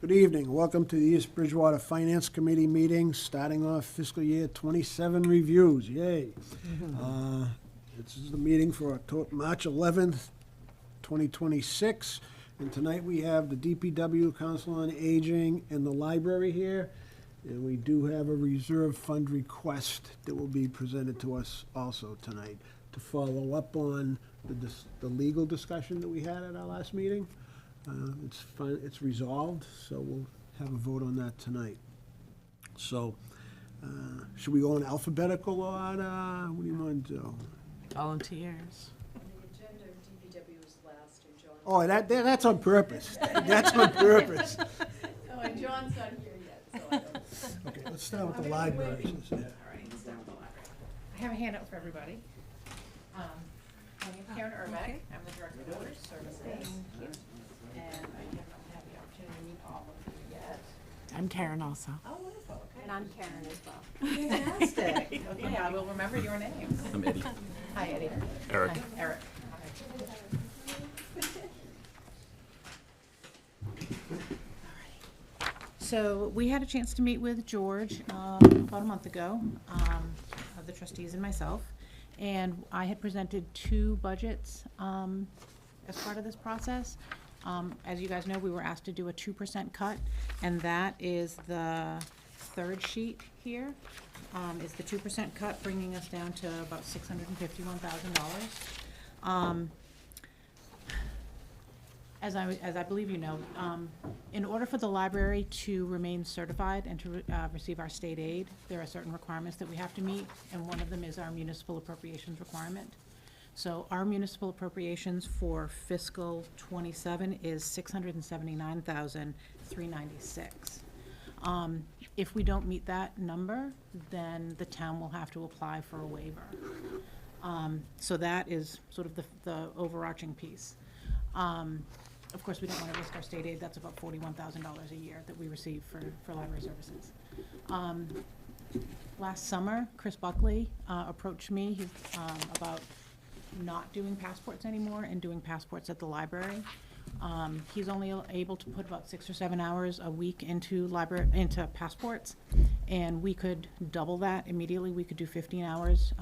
Good evening. Welcome to the East Bridgewater Finance Committee meeting, starting off fiscal year 27 reviews. Yay. This is the meeting for March 11th, 2026. And tonight we have the DPW, Council on Aging, and the library here. And we do have a reserve fund request that will be presented to us also tonight to follow up on the legal discussion that we had at our last meeting. It's resolved, so we'll have a vote on that tonight. So, should we go in alphabetical order? What do you want to do? Volunteers. On the agenda, DPW is last, and John. Oh, that's on purpose. That's on purpose. Oh, and John's not here yet, so I don't. Okay, let's start with the library. All right, let's start with the library. I have a handout for everybody. My name is Karen Urbeck. I'm the Director of Village Services. And I have not had the opportunity to meet all of you yet. I'm Karen also. Oh, wonderful, okay. And I'm Karen as well. Fantastic. Okay, I will remember your names. I'm Eddie. Hi, Eddie. Eric. Hi, Eric. So we had a chance to meet with George about a month ago, of the trustees and myself, and I had presented 2 budgets as part of this process. As you guys know, we were asked to do a 2% cut, and that is the 3rd sheet here, is the 2% cut, bringing us down to about $651,000. As I believe you know, in order for the library to remain certified and to receive our state aid, there are certain requirements that we have to meet, and one of them is our municipal appropriations requirement. So our municipal appropriations for fiscal '27 is $679,396. If we don't meet that number, then the town will have to apply for a waiver. So that is sort of the overarching piece. Of course, we don't want to risk our state aid. That's about $41,000 a year that we receive for library services. Last summer, Chris Buckley approached me about not doing passports anymore and doing passports at the library. He's only able to put about 6 or 7 hours a week into passports, and we could double that immediately. We could do 15 hours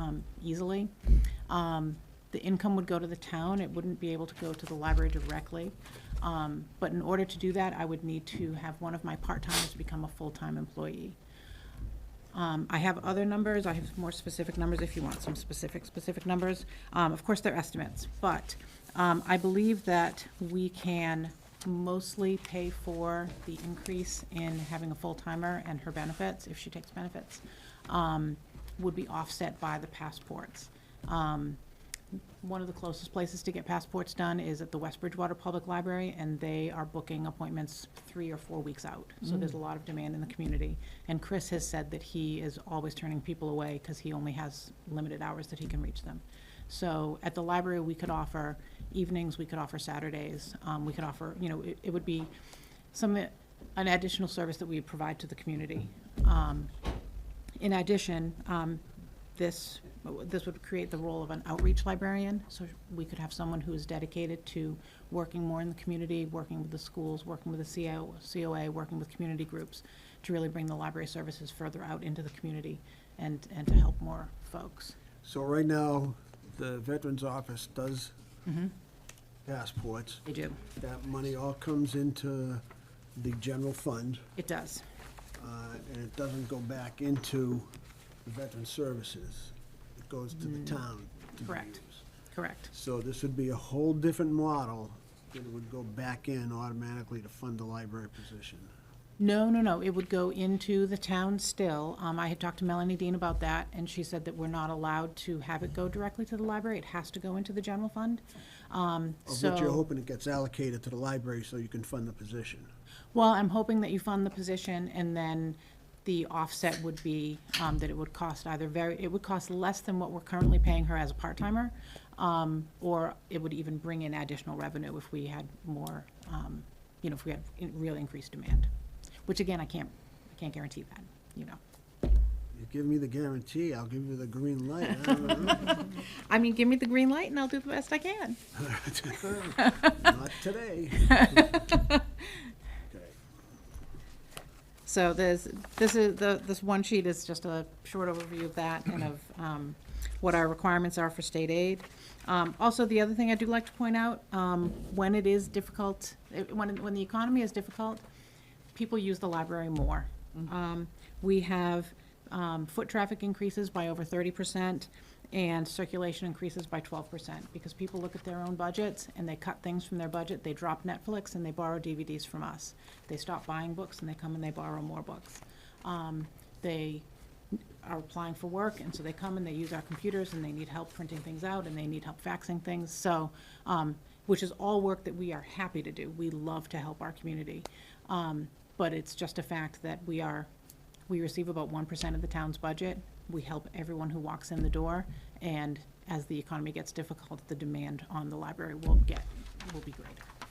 easily. The income would go to the town. It wouldn't be able to go to the library directly. But in order to do that, I would need to have one of my part-timers become a full-time employee. I have other numbers. I have more specific numbers if you want some specific numbers. Of course, they're estimates, but I believe that we can mostly pay for the increase in having a full-timer, and her benefits, if she takes benefits, would be offset by the passports. One of the closest places to get passports done is at the West Bridgewater Public Library, and they are booking appointments 3 or 4 weeks out. So there's a lot of demand in the community. And Chris has said that he is always turning people away because he only has limited hours that he can reach them. So at the library, we could offer evenings, we could offer Saturdays, we could offer, it would be an additional service that we would provide to the community. In addition, this would create the role of an outreach librarian, so we could have someone who is dedicated to working more in the community, working with the schools, working with the COA, working with community groups, to really bring the library services further out into the community and to help more folks. So right now, the Veterans Office does passports. They do. That money all comes into the general fund, It does. and it doesn't go back into the Veteran Services. It goes to the town to be Correct. used. Correct. So this would be a whole different model that would go back in automatically to fund the library position. No. It would go into the town still. I had talked to Melanie Dean about that, and she said that we're not allowed to have it go directly to the library. It has to go into the general fund. Of which you're hoping it gets allocated to the library so you can fund the position. Well, I'm hoping that you fund the position, and then the offset would be that it would cost it would cost less than what we're currently paying her as a part-timer, or it would even bring in additional revenue if we had more, if we had real increased demand. Which again, I can't guarantee that, You give me the guarantee, I'll give you the green light. I don't know. I mean, give me the green light and I'll do the best I can. Not today. Okay. So this one sheet is just a short overview of that and of what our requirements are for state aid. Also, the other thing I do like to point out, when it is difficult, when the economy is difficult, people use the library more. We have foot traffic increases by over 30%, and circulation increases by 12%, because people look at their own budgets and they cut things from their budget. They drop Netflix and they borrow DVDs from us. They stop buying books and they come and they borrow more books. They are applying for work, and so they come and they use our computers, and they need help printing things out, and they need help faxing things. So, which is all work that we are happy to do. We love to help our community. But it's just a fact that we receive about 1% of the town's budget. We help everyone who walks in the door, and as the economy gets difficult, the demand on the library will be greater.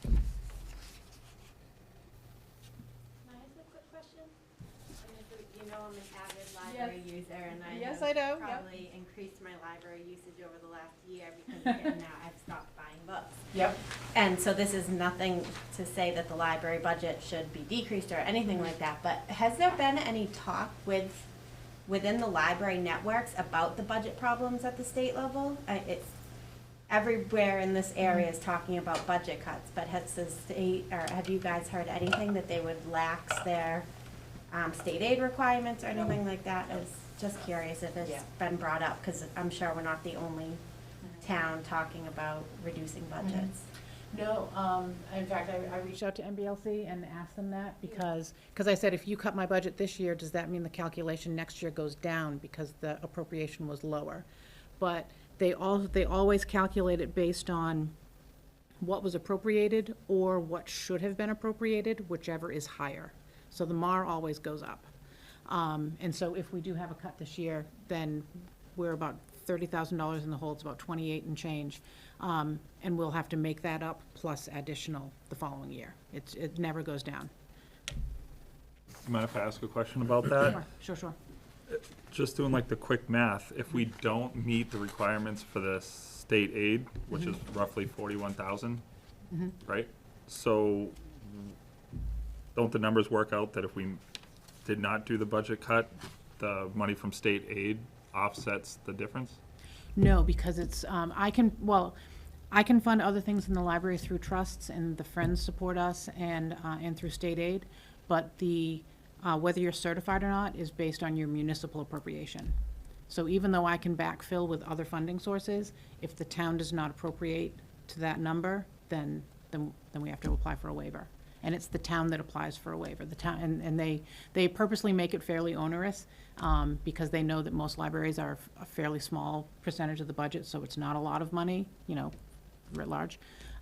Can I ask a quick question? You know, I'm an avid library user, and I Yes, have I know, yep. probably increased my library usage over the last year because now I've stopped buying books. Yep. And so this is nothing to say that the library budget should be decreased or anything like that, but has there been any talk within the library networks about the budget problems at the state level? It's everywhere in this area is talking about budget cuts, but has the state, or have you guys heard anything that they would lax their state aid requirements or anything like that? I was just curious if it's been brought up, because I'm sure we're not the only town talking about reducing budgets. No, in fact, I reached out to MBLC and asked them that, because I said, if you cut my budget this year, does that mean the calculation next year goes down because the appropriation was lower? But they always calculate it based on what was appropriated or what should have been appropriated, whichever is higher. So the MAR always goes up. And so if we do have a cut this year, then we're about $30,000 in the hole. It's about 28 and change. And we'll have to make that up plus additional the following year. It never goes down. You mind if I ask a question about that? Sure. Just doing like the quick math, if we don't meet the requirements for the state aid, which is roughly 41,000, right? So don't the numbers work out that if we did not do the budget cut, the money from state aid offsets the difference? No, because it's, I can fund other things in the library through trusts, and the Friends support us, and through state aid, but whether you're certified or not is based on your municipal appropriation. So even though I can backfill with other funding sources, if the town does not appropriate to that number, then we have to apply for a waiver. And it's the town that applies for a waiver. The town, and they purposely make it fairly onerous, because they know that most libraries are a fairly small percentage of the budget, so it's not a lot of money, writ large.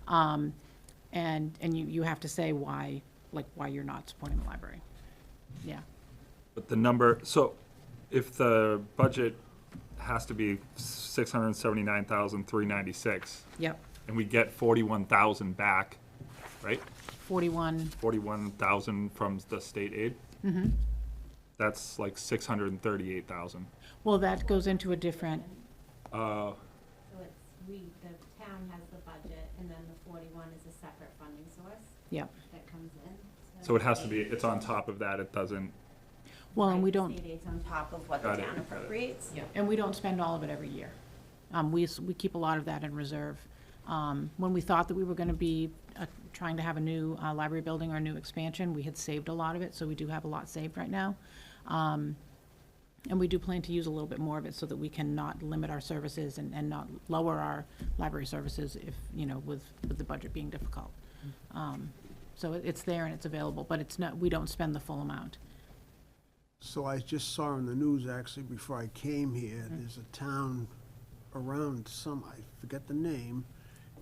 And you have to say why you're not supporting the library. Yeah. But the number, so if the budget has to be 679,396, Yep, and we get 41,000 back, right? 41. From the state aid? That's like 638,000. Well, that goes into a different, Uh, So it's, the town has the budget, and then the 41 is a separate funding source yep. that comes in. so it has to be, it's on top of that, it doesn't, Well, and we Right, don't, state aid's on top of what the Got it, town got it. appropriates. and we don't spend all of it every year. We keep a lot of that in reserve. When we thought that we were gonna be trying to have a new library building or a new expansion, we had saved a lot of it, so we do have a lot saved right now. And we do plan to use a little bit more of it so that we can not limit our services and not lower our library services if, with the budget being difficult. So it's there and it's available, but it's not, we don't spend the full amount. So I just saw in the news, actually, before I came here, there's a town around I forget the name,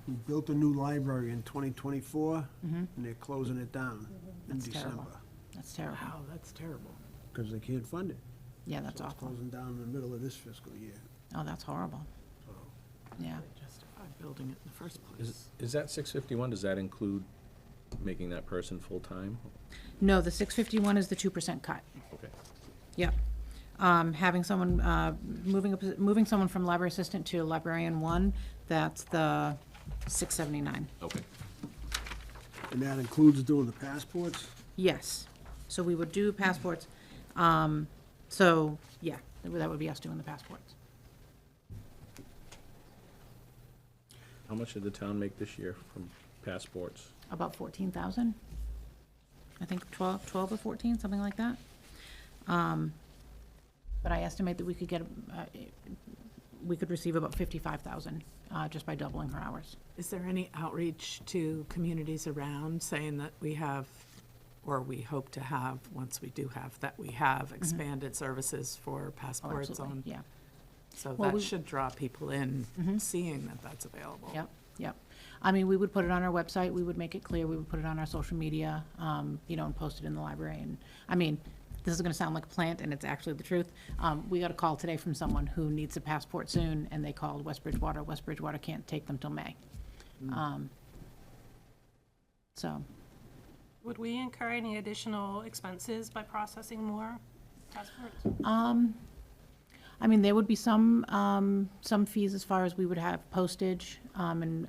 who built a new library in 2024, and they're closing it down in That's terrible. December, That's terrible. Wow, that's terrible. Because they can't fund it. Yeah, that's So it's awful. closing down in the middle of this fiscal year, Oh, that's horrible. so. Yeah. Justified building it in the first place. Is that 651, does that include making that person full-time? No, the 651 is the 2% cut. Okay. Yep. Having someone, moving someone from library assistant to librarian 1, that's the 679. Okay. And that includes doing the passports? Yes. So we would do passports. So, yeah, that would be us doing the passports. How much did the town make this year from passports? About 14,000. I think 12 or 14, something like that. But I estimate that we could get, we could receive about 55,000, just by doubling her hours. Is there any outreach to communities around saying that we have, or we hope to have, once we do have, that we have expanded services for Oh, passports absolutely, on? yeah. So Well, that we- should draw people in, seeing that that's available. Yep, yep. I mean, we would put it on our website, we would make it clear, we would put it on our social media, and post it in the library. And, I mean, this is gonna sound like a plant, and it's actually the truth. We got a call today from someone who needs a passport soon, and they called West Bridgewater. West Bridgewater can't take them till May. So, Would we incur any additional expenses by processing more passports? I mean, there would be some fees as far as we would have postage, and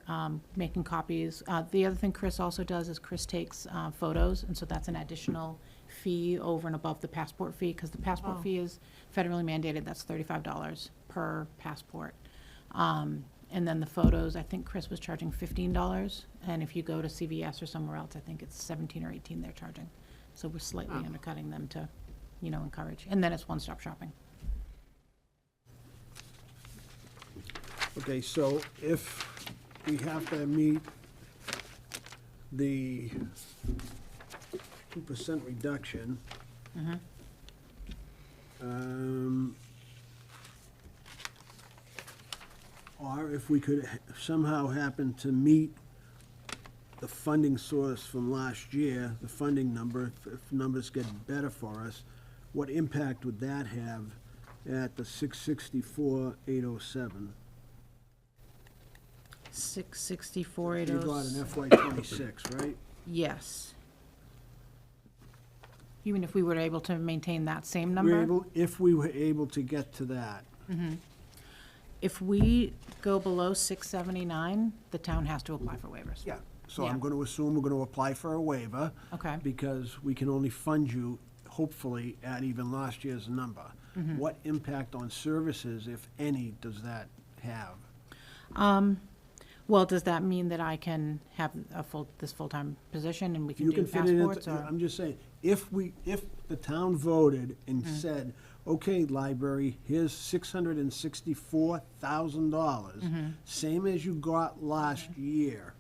making copies. The other thing Chris also does is Chris takes photos, and so that's an additional fee over and above the passport fee, because the passport Oh. fee is federally mandated, that's $35 per passport. And then the photos, I think Chris was charging $15, and if you go to CVS or somewhere else, I think it's 17 or 18 they're charging. So we're slightly Oh. undercutting them to, encourage, and then it's one-stop shopping. Okay, so if we have to meet the 2% reduction, or if we could somehow happen to meet the funding source from last year, the funding number, if numbers get better for us, what impact would that have at the 664,807? 664, You got an 807. FY '26, right? Yes. You mean if we were able to maintain that same We're number? able, if we were able to get to that, If we go below 679, the town has to apply for waivers. yeah. So I'm Yeah. gonna assume we're gonna apply for a waiver, Okay. because we can only fund you, hopefully, at even last year's number. What impact on services, if any, does that have? Well, does that mean that I can have this full-time position and we can You do can fit it passports, into, or? I'm just saying, if the town voted and said, okay, library, here's $664,000, same as you got last year,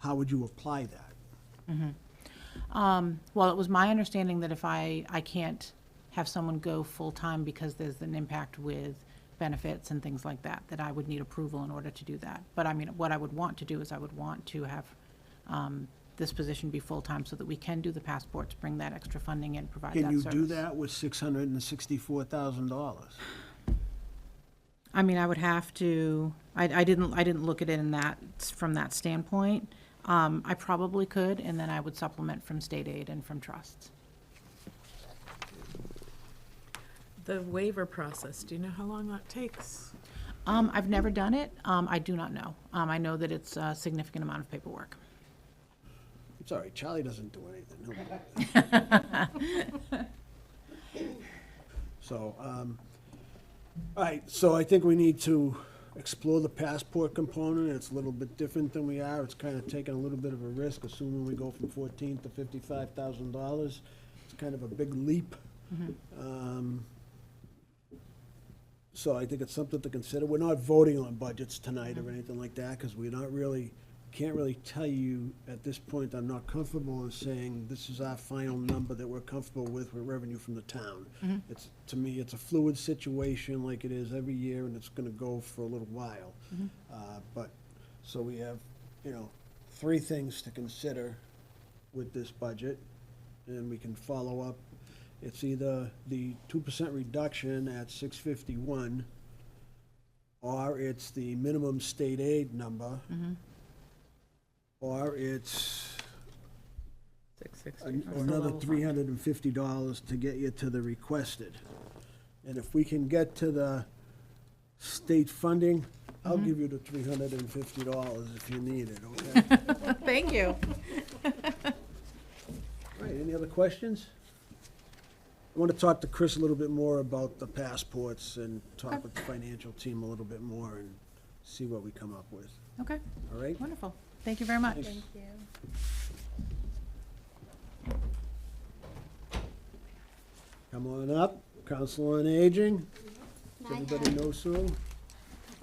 how would you apply that? Well, it was my understanding that if I can't have someone go full-time because there's an impact with benefits and things like that, that I would need approval in order to do that. But I mean, what I would want to do is I would want to have this position be full-time so that we can do the passports, bring that extra funding in, provide that Can service. you do that with $664,000? I mean, I would have to, I didn't look at it from that standpoint. I probably could, and then I would supplement from state aid and from trusts. The waiver process, do you know how long that takes? I've never done it. I do not know. I know that it's a significant amount of paperwork. It's all right, Charlie doesn't do anything. So, all right, so I think we need to explore the passport component. It's a little bit different than we are. It's kind of taking a little bit of a risk, assuming we go from $14,000 to $55,000. It's kind of a big leap. So I think it's something to consider. We're not voting on budgets tonight or anything like that, because we're not really, can't really tell you at this point. I'm not comfortable in saying this is our final number that we're comfortable with revenue from the town. It's, to me, it's a fluid situation like it is every year, and it's gonna go for a little while. But, so we have, three things to consider with this budget, and we can follow up. It's either the 2% reduction at 651, or it's the minimum state aid number, or it's 660. another level fund. $350 to get you to the requested. And if we can get to the state funding, I'll give you the $350 if you need it, okay? Thank you. other questions? I want to talk to Chris a little bit more about the passports and talk Okay. with the financial team a little bit more and see what we come up with, Okay, all right? wonderful. Thank you very much. Thanks. you. Come on up, Council on Aging. Does I everybody have- know Sue?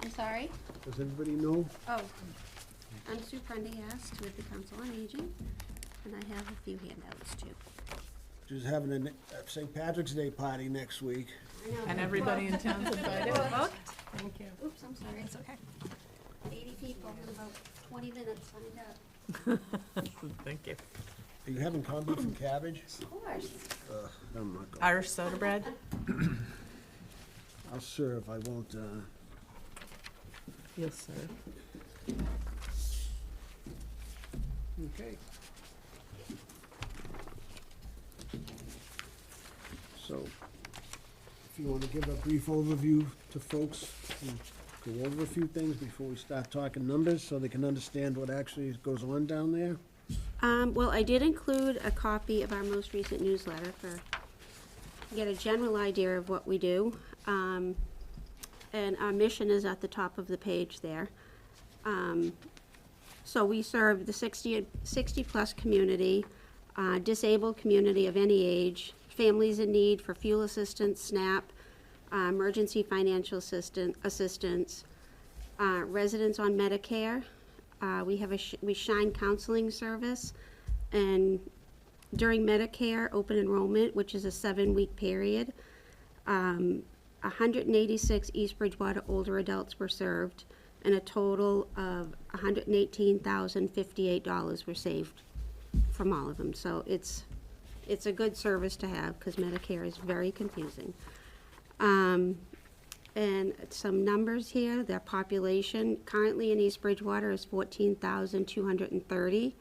I'm sorry? Does everybody know? Oh, I'm Sue Prendergast with the Council on Aging, and I have a few handouts too. She's having a St. Patrick's Day party next week. I know. And everybody in town's invited? Thank you. Oops, I'm sorry. It's okay. 80 people in about 20 minutes signed up. Thank you. Are you having corned beef and cabbage? Of course. I'm not going. Irish soda bread? I'll serve, I won't, You'll serve. Okay. So, if you want to give a brief overview to folks, and go over a few things before we start talking numbers, so they can understand what actually goes on down there. Well, I did include a copy of our most recent newsletter for, get a general idea of what we do. And our mission is at the top of the page there. So we serve the 60-plus community, disabled community of any age, families in need for fuel assistance, SNAP, emergency financial assistance, residents on Medicare. We have we Shine counseling service, and during Medicare open enrollment, which is a 7-week period, 186 East Bridgewater older adults were served, and a total of $118,058 were saved from all of them. So it's a good service to have, because Medicare is very confusing. And some numbers here, their population currently in East Bridgewater is 14,230.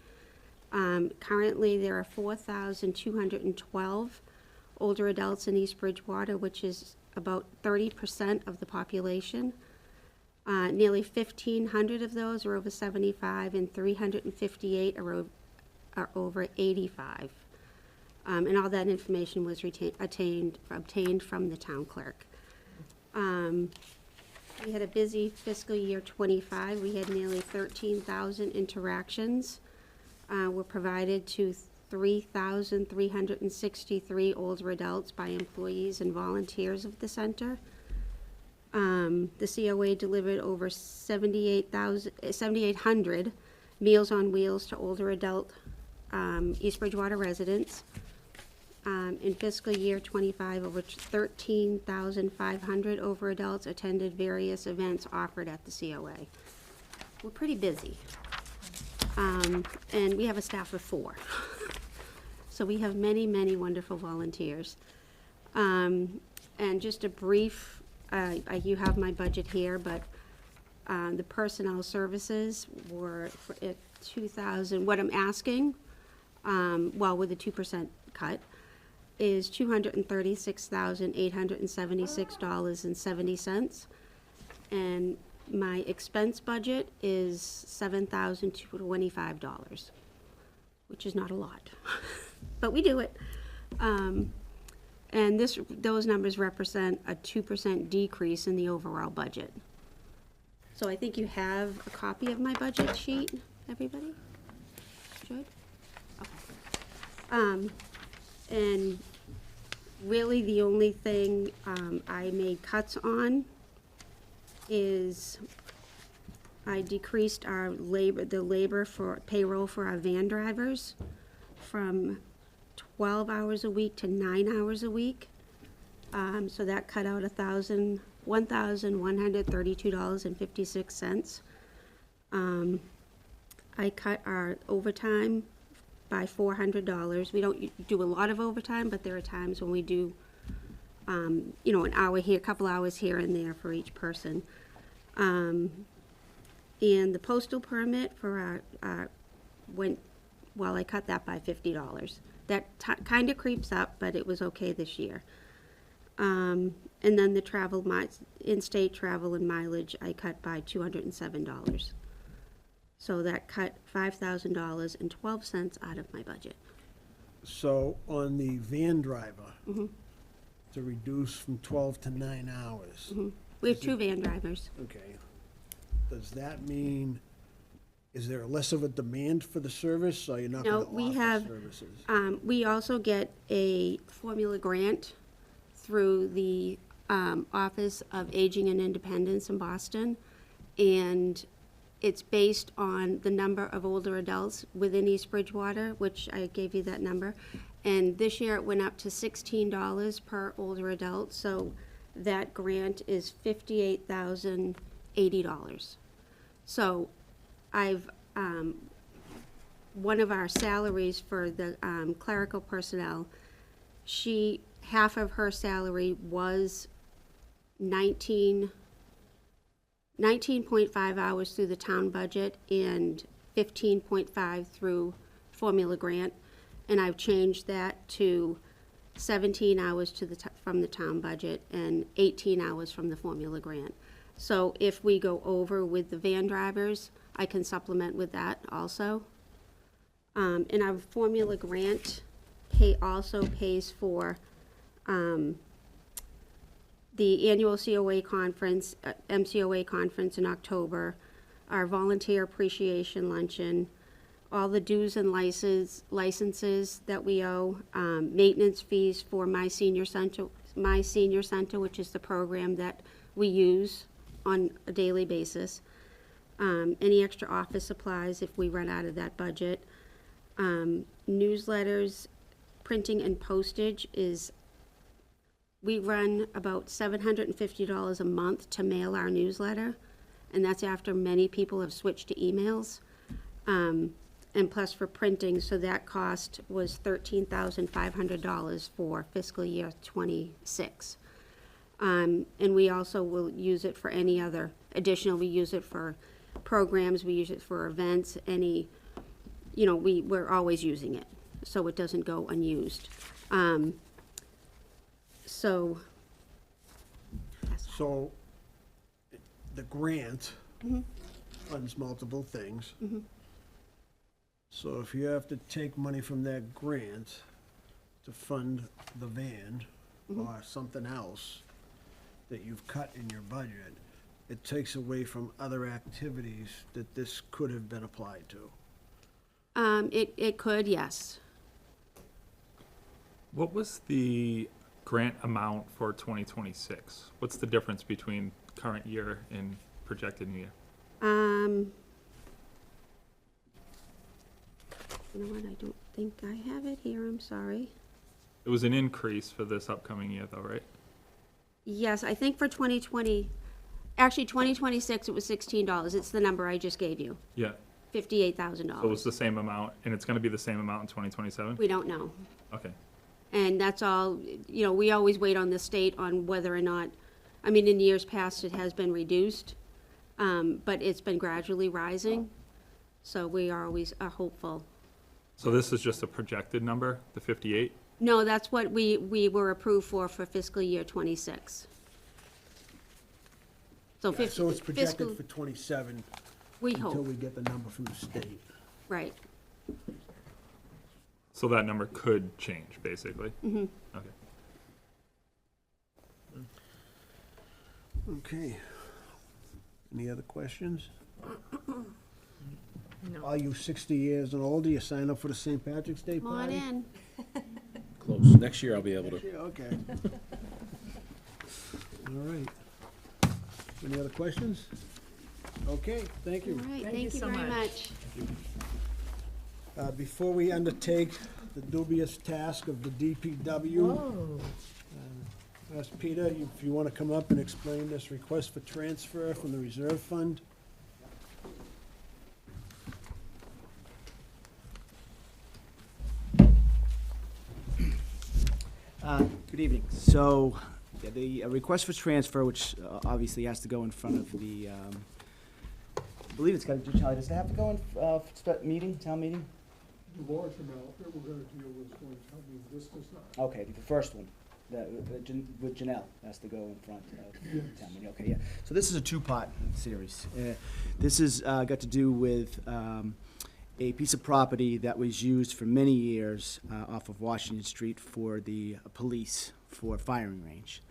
Currently, there are 4,212 older adults in East Bridgewater, which is about 30% of the population. Nearly 1,500 of those are over 75, and 358 are over 85. And all that information was obtained from the town clerk. We had a busy fiscal year '25. We had nearly 13,000 interactions. Were provided to 3,363 older adults by employees and volunteers of the center. The COA delivered over 7,800 Meals on Wheels to older adult East Bridgewater residents. In fiscal year '25, over 13,500 over adults attended various events offered at the COA. We're pretty busy. And we have a staff of 4. So we have many, many wonderful volunteers. And just a brief, you have my budget here, but the personnel services were at 2,000, what I'm asking, well, with a 2% cut, is $236,876.70. And my expense budget is $7,025, which is not a lot, but we do it. And those numbers represent a 2% decrease in the overall budget. So I think you have a copy of my budget sheet, everybody? Should? Okay. And really, the only thing I made cuts on is I decreased our the labor for payroll for our van drivers from 12 hours a week to 9 hours a week. So that cut out $1,132.56. I cut our overtime by $400. We don't do a lot of overtime, but there are times when we do, an hour here, a couple hours here and there for each person. And the postal permit for I cut that by $50. That kind of creeps up, but it was okay this year. And then the in-state travel and mileage, I cut by $207. So that cut $5,000.12 out of my budget. So on the van driver, to reduce from 12 to 9 hours, We have two van drivers. okay. Does that mean, is there less of a demand for the service, or you're not No, gonna we offer have, services? We also get a formula grant through the Office of Aging and Independence in Boston, and it's based on the number of older adults within East Bridgewater, which I gave you that number. And this year it went up to $16 per older adult, so that grant is $58,080. So I've, one of our salaries for the clerical personnel, half of her salary was 19.5 hours through the town budget and 15.5 through formula grant. And I've changed that to 17 hours from the town budget and 18 hours from the formula grant. So if we go over with the van drivers, I can supplement with that also. And our formula grant also pays for the annual COA conference, MCOA conference in October, our volunteer appreciation luncheon, all the dues and licenses that we owe, maintenance fees for My Senior Center, which is the program that we use on a daily basis. Any extra office supplies if we run out of that budget. Newsletters, printing and postage we run about $750 a month to mail our newsletter, and that's after many people have switched to emails. And plus for printing, so that cost was $13,500 for fiscal year '26. And we also will use it for any other additional, we use it for programs, we use it for events, we're always using it, so it doesn't go unused. So the grant funds multiple things. So if you have to take money from that grant to fund the van or something else that you've cut in your budget, it takes away from other activities that this could have been applied to. it could, yes. What was the grant amount for 2026? What's the difference between current year and projected year? You know what, I don't think I have it here, I'm sorry. It was an increase for this upcoming year though, right? Yes, I think for 2026, it was $16. It's the number I just gave you, Yeah, $58,000. so it's the same amount, and it's gonna be the same amount in 2027? We don't know. Okay, And that's all, we always wait on the state on whether or not, in years past, it has been reduced, but it's been gradually rising, so we are always hopeful. so this is just a projected number, the 58? No, that's what we were approved for fiscal year '26. So So it's projected fiscal, for '27 we until hope, we get the number from the state. right. So that number could change, basically? Mhm. Okay. Okay. Any other questions? No. Are you 60 years and older, you sign up for the St. Patrick's Day Come on party? in. Close. Next year I'll be able to. Yeah, okay. All right. Any other questions? Okay, thank All you. right, Thank you thank you so very much. much. Before we undertake the dubious task of the DPW, Whoa. ask Peter if you want to come up and explain this request for transfer from the reserve fund. Good evening. So, yeah, the request for transfer, which obviously has to go in front of the, I believe it's got to, Charlie, does it have to go in, town meeting? The large amount that we're gonna deal with is going to help me, this does not. Okay, the first one, with Janelle, has to go in front of the town meeting, okay, yeah. So this is a two-part series. This is got to do with a piece of property that was used for many years off of Washington Street for the police for a firing range.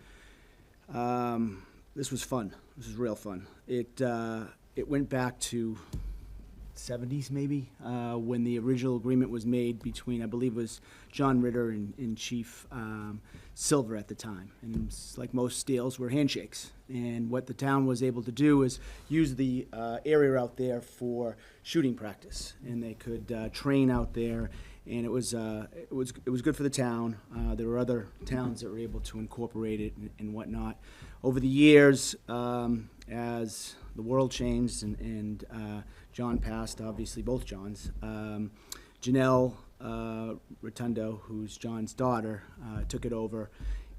This was fun. This was real fun. It went back to 70s maybe, when the original agreement was made between, I believe it was John Ritter and Chief Silver at the time. And it was, like most deals, were handshakes. And what the town was able to do is use the area out there for shooting practice. And they could train out there, and it was good for the town. There were other towns that were able to incorporate it and whatnot. Over the years, as the world changed and John passed, obviously both Johns, Janelle Rotundo, who's John's daughter, took it over,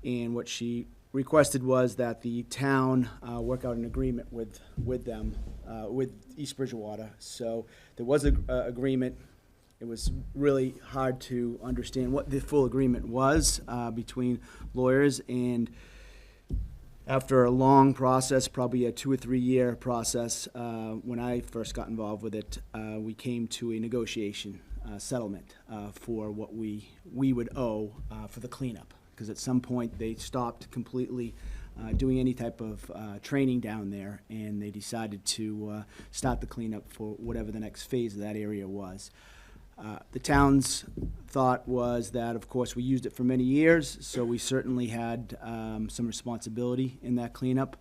and what she requested was that the town work out an agreement with them, with East Bridgewater. So there was an agreement. It was really hard to understand what the full agreement was between lawyers, and after a long process, probably a 2 or 3 year process, when I first got involved with it, we came to a negotiation settlement for what we would owe for the cleanup. Because at some point they stopped completely doing any type of training down there, and they decided to start the cleanup for whatever the next phase of that area was. The town's thought was that, of course, we used it for many years, so we certainly had some responsibility in that cleanup.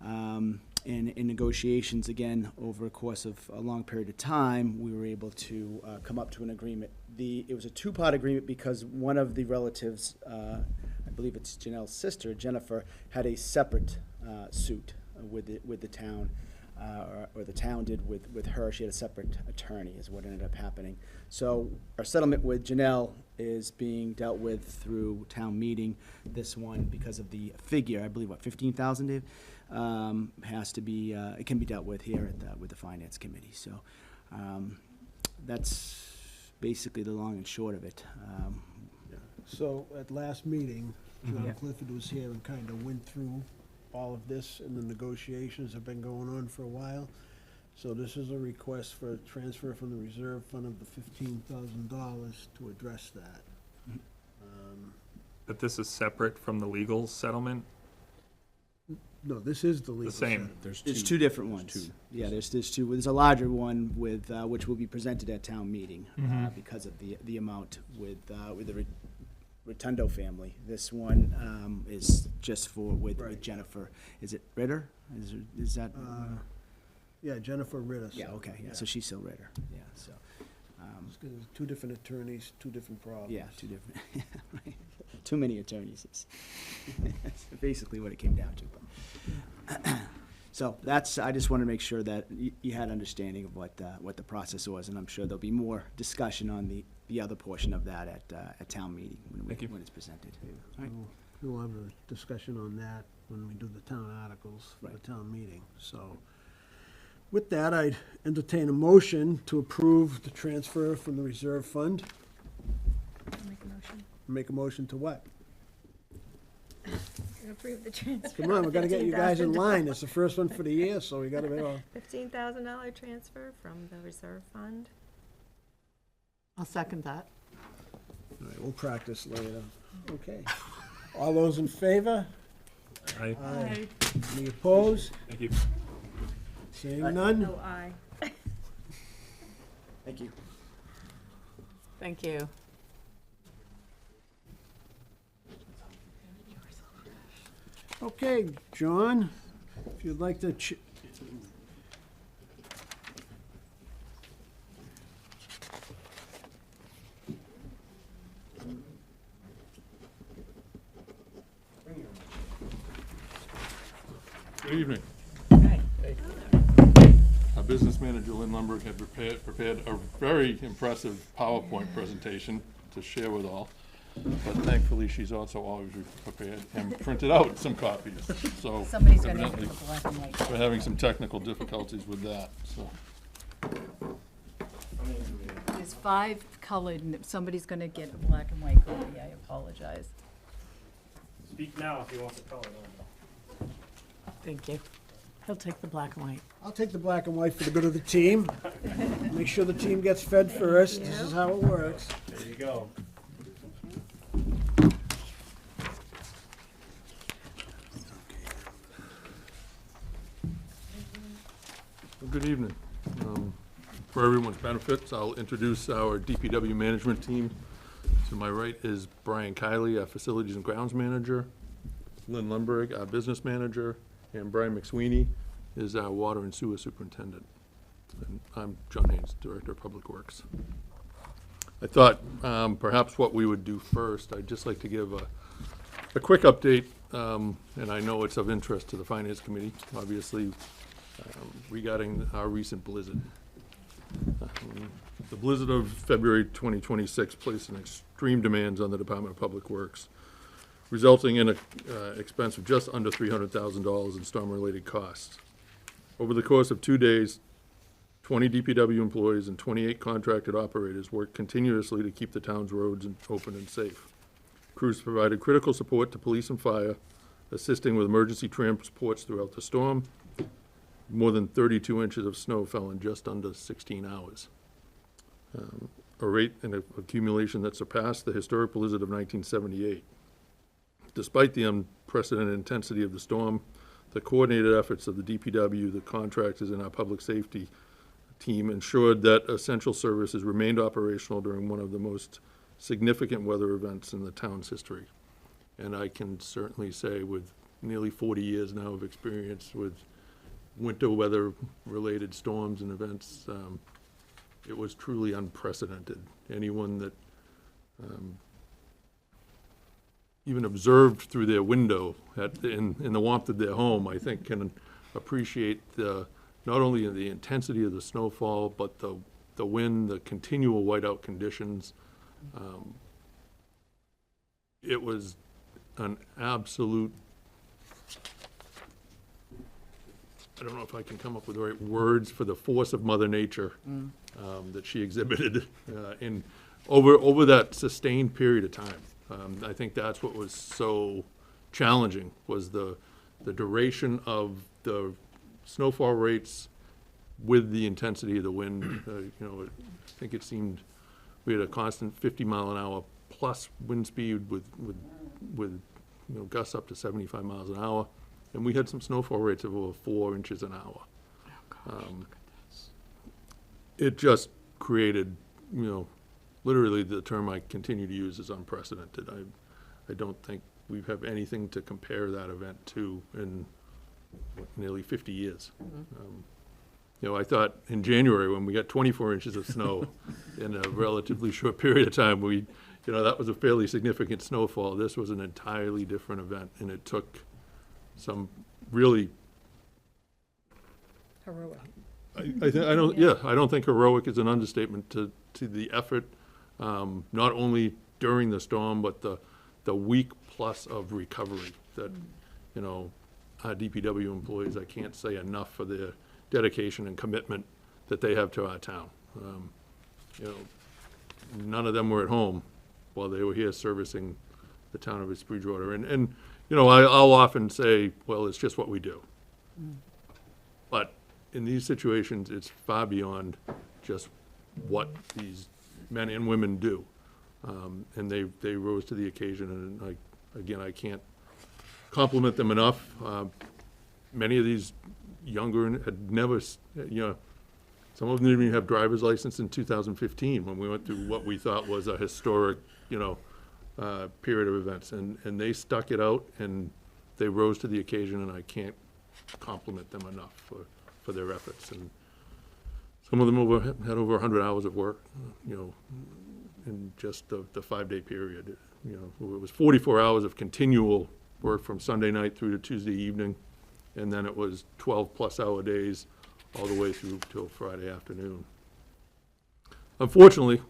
And in negotiations, again, over a course of a long period of time, we were able to come up to an agreement. It was a two-part agreement because one of the relatives, I believe it's Janelle's sister, Jennifer, had a separate suit with the town. Or the town did with her. She had a separate attorney is what ended up happening. So our settlement with Janelle is being dealt with through town meeting. This one, because of the figure, I believe, what, 15,000, Dave, has to be, it can be dealt with here with the finance committee. So that's basically the long and short of it. So at last meeting, John Clifford was here and kind of went through all of this, and the negotiations have been going on for a while. So this is a request for a transfer from the reserve fund of the $15,000 to address that. But this is separate from the legal settlement? No, this is the legal. The same. settlement. There's two different ones. Yeah, there's two. There's a larger one with which will be presented at town meeting because of the amount with the Rotundo family. This one is just with Jennifer. Is it Ritter? Is that? Yeah, Jennifer Ritter. Yeah. Okay. Yeah. So she's still Ritter. Yeah. So. There's two different attorneys, two different problems. Yeah, two different. Right. Too many attorneys. That's basically what it came down to. But so I just want to make sure that you had understanding of what the process was, and I'm sure there'll be more discussion on the other portion of that at town meeting when it's presented. All right. We'll have a discussion on that when we do the town articles for the Right. town meeting. So with that, I'd entertain a motion to approve the transfer from the reserve fund. Make a motion. Make a motion to what? Approve the transfer. Come on, we gotta get you guys in line. It's the first one for the year, so we gotta be all. $15,000 transfer from the reserve fund. I'll second that. All right, we'll practice later. Okay. All those in favor? Aye. Aye. Any opposed? Thank you. Seeing none? Oh, aye. Thank you. Thank you. Okay, John, if you'd like to Good evening. Our business manager, Lynn Lumberg, had prepared a very impressive PowerPoint presentation to share with all. But thankfully, she's also always prepared and printed out some copies, so Somebody's gonna have evidently the black and white. we're having some technical difficulties with that, so. There's 5 colored, and if somebody's gonna get a black and white copy, I apologize. Speak now if you want the color. Thank you. He'll take the black and white. I'll take the black and white for the good of the team. Make sure the team gets fed first. This is how it works. There you go. Well, good evening. For everyone's benefits, I'll introduce our DPW management team. To my right is Brian Kiley, our Facilities and Grounds Manager, Lynn Lundberg, our Business Manager, and Brian McSweeney is our Water and Sewer Superintendent. And I'm John Haynes, Director of Public Works. I thought perhaps what we would do first, I'd just like to give a quick update, and I know it's of interest to the Finance Committee, obviously, regarding our recent blizzard. The blizzard of February 2026 placed an extreme demands on the Department of Public Works, resulting in an expense of just under $300,000 in storm-related costs. Over the course of 2 days, 20 DPW employees and 28 contracted operators worked continuously to keep the town's roads open and safe. Crews provided critical support to police and fire, assisting with emergency transports throughout the storm. More than 32 inches of snow fell in just under 16 hours. A rate and accumulation that surpassed the historic blizzard of 1978. Despite the unprecedented intensity of the storm, the coordinated efforts of the DPW, the contractors, and our public safety team ensured that essential services remained operational during one of the most significant weather events in the town's history. And I can certainly say, with nearly 40 years now of experience with winter weather-related storms and events, it was truly unprecedented. Anyone that even observed through their window in the warmth of their home, I think, can appreciate not only the intensity of the snowfall, but the wind, the continual whiteout conditions. It was an absolute, I don't know if I can come up with the right words for the force of Mother Nature that she exhibited over that sustained period of time. I think that's what was so challenging, was the duration of the snowfall rates with the intensity of the wind. I think it seemed we had a constant 50-mile-an-hour plus wind speed with gusts up to 75 miles an hour. And we had some snowfall rates of over 4 inches an hour. It just created, literally the term I continue to use is unprecedented. I don't think we have anything to compare that event to in nearly 50 years. I thought in January, when we got 24 inches of snow in a relatively short period of time, that was a fairly significant snowfall. This was an entirely different event, and it took some really Heroic. I don't think heroic is an understatement to the effort, not only during the storm, but the week plus of recovery that, our DPW employees, I can't say enough for their dedication and commitment that they have to our town. None of them were at home while they were here servicing the town of East Bridgewater. And I'll often say, well, it's just what we do. But in these situations, it's far beyond just what these men and women do. And they rose to the occasion, and I can't compliment them enough. Many of these younger had never, some of them didn't even have driver's license in 2015 when we went through what we thought was a historic, period of events, and they stuck it out and they rose to the occasion, and I can't compliment them enough for their efforts. And some of them had over 100 hours of work, in just the 5-day period. It was 44 hours of continual work from Sunday night through to Tuesday evening, and then it was 12-plus hour days all the way through till Friday afternoon. Unfortunately,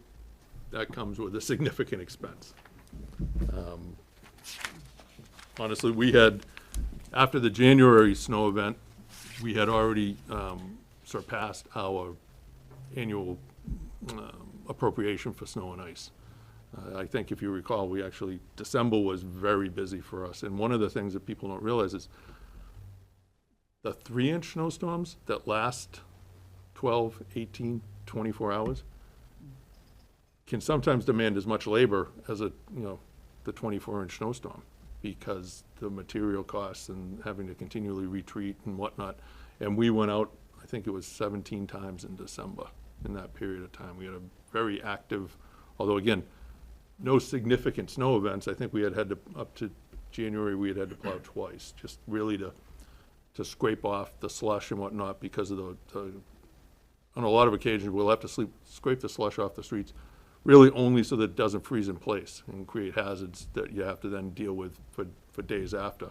that comes with a significant expense. Honestly, we had, after the January snow event, we had already surpassed our annual appropriation for snow and ice. I think if you recall, December was very busy for us. And one of the things that people don't realize is the 3-inch snowstorms that last 12, 18, 24 hours, can sometimes demand as much labor as the 24-inch snowstorm, because the material costs and having to continually retreat and whatnot. And we went out, I think it was 17 times in December in that period of time. We had a very active, although again, no significant snow events. I think we had to, up to January, we had to plow twice, just really to scrape off the slush and whatnot, because of on a lot of occasions, we'll have to scrape the slush off the streets, really only so that it doesn't freeze in place and create hazards that you have to then deal with for days after.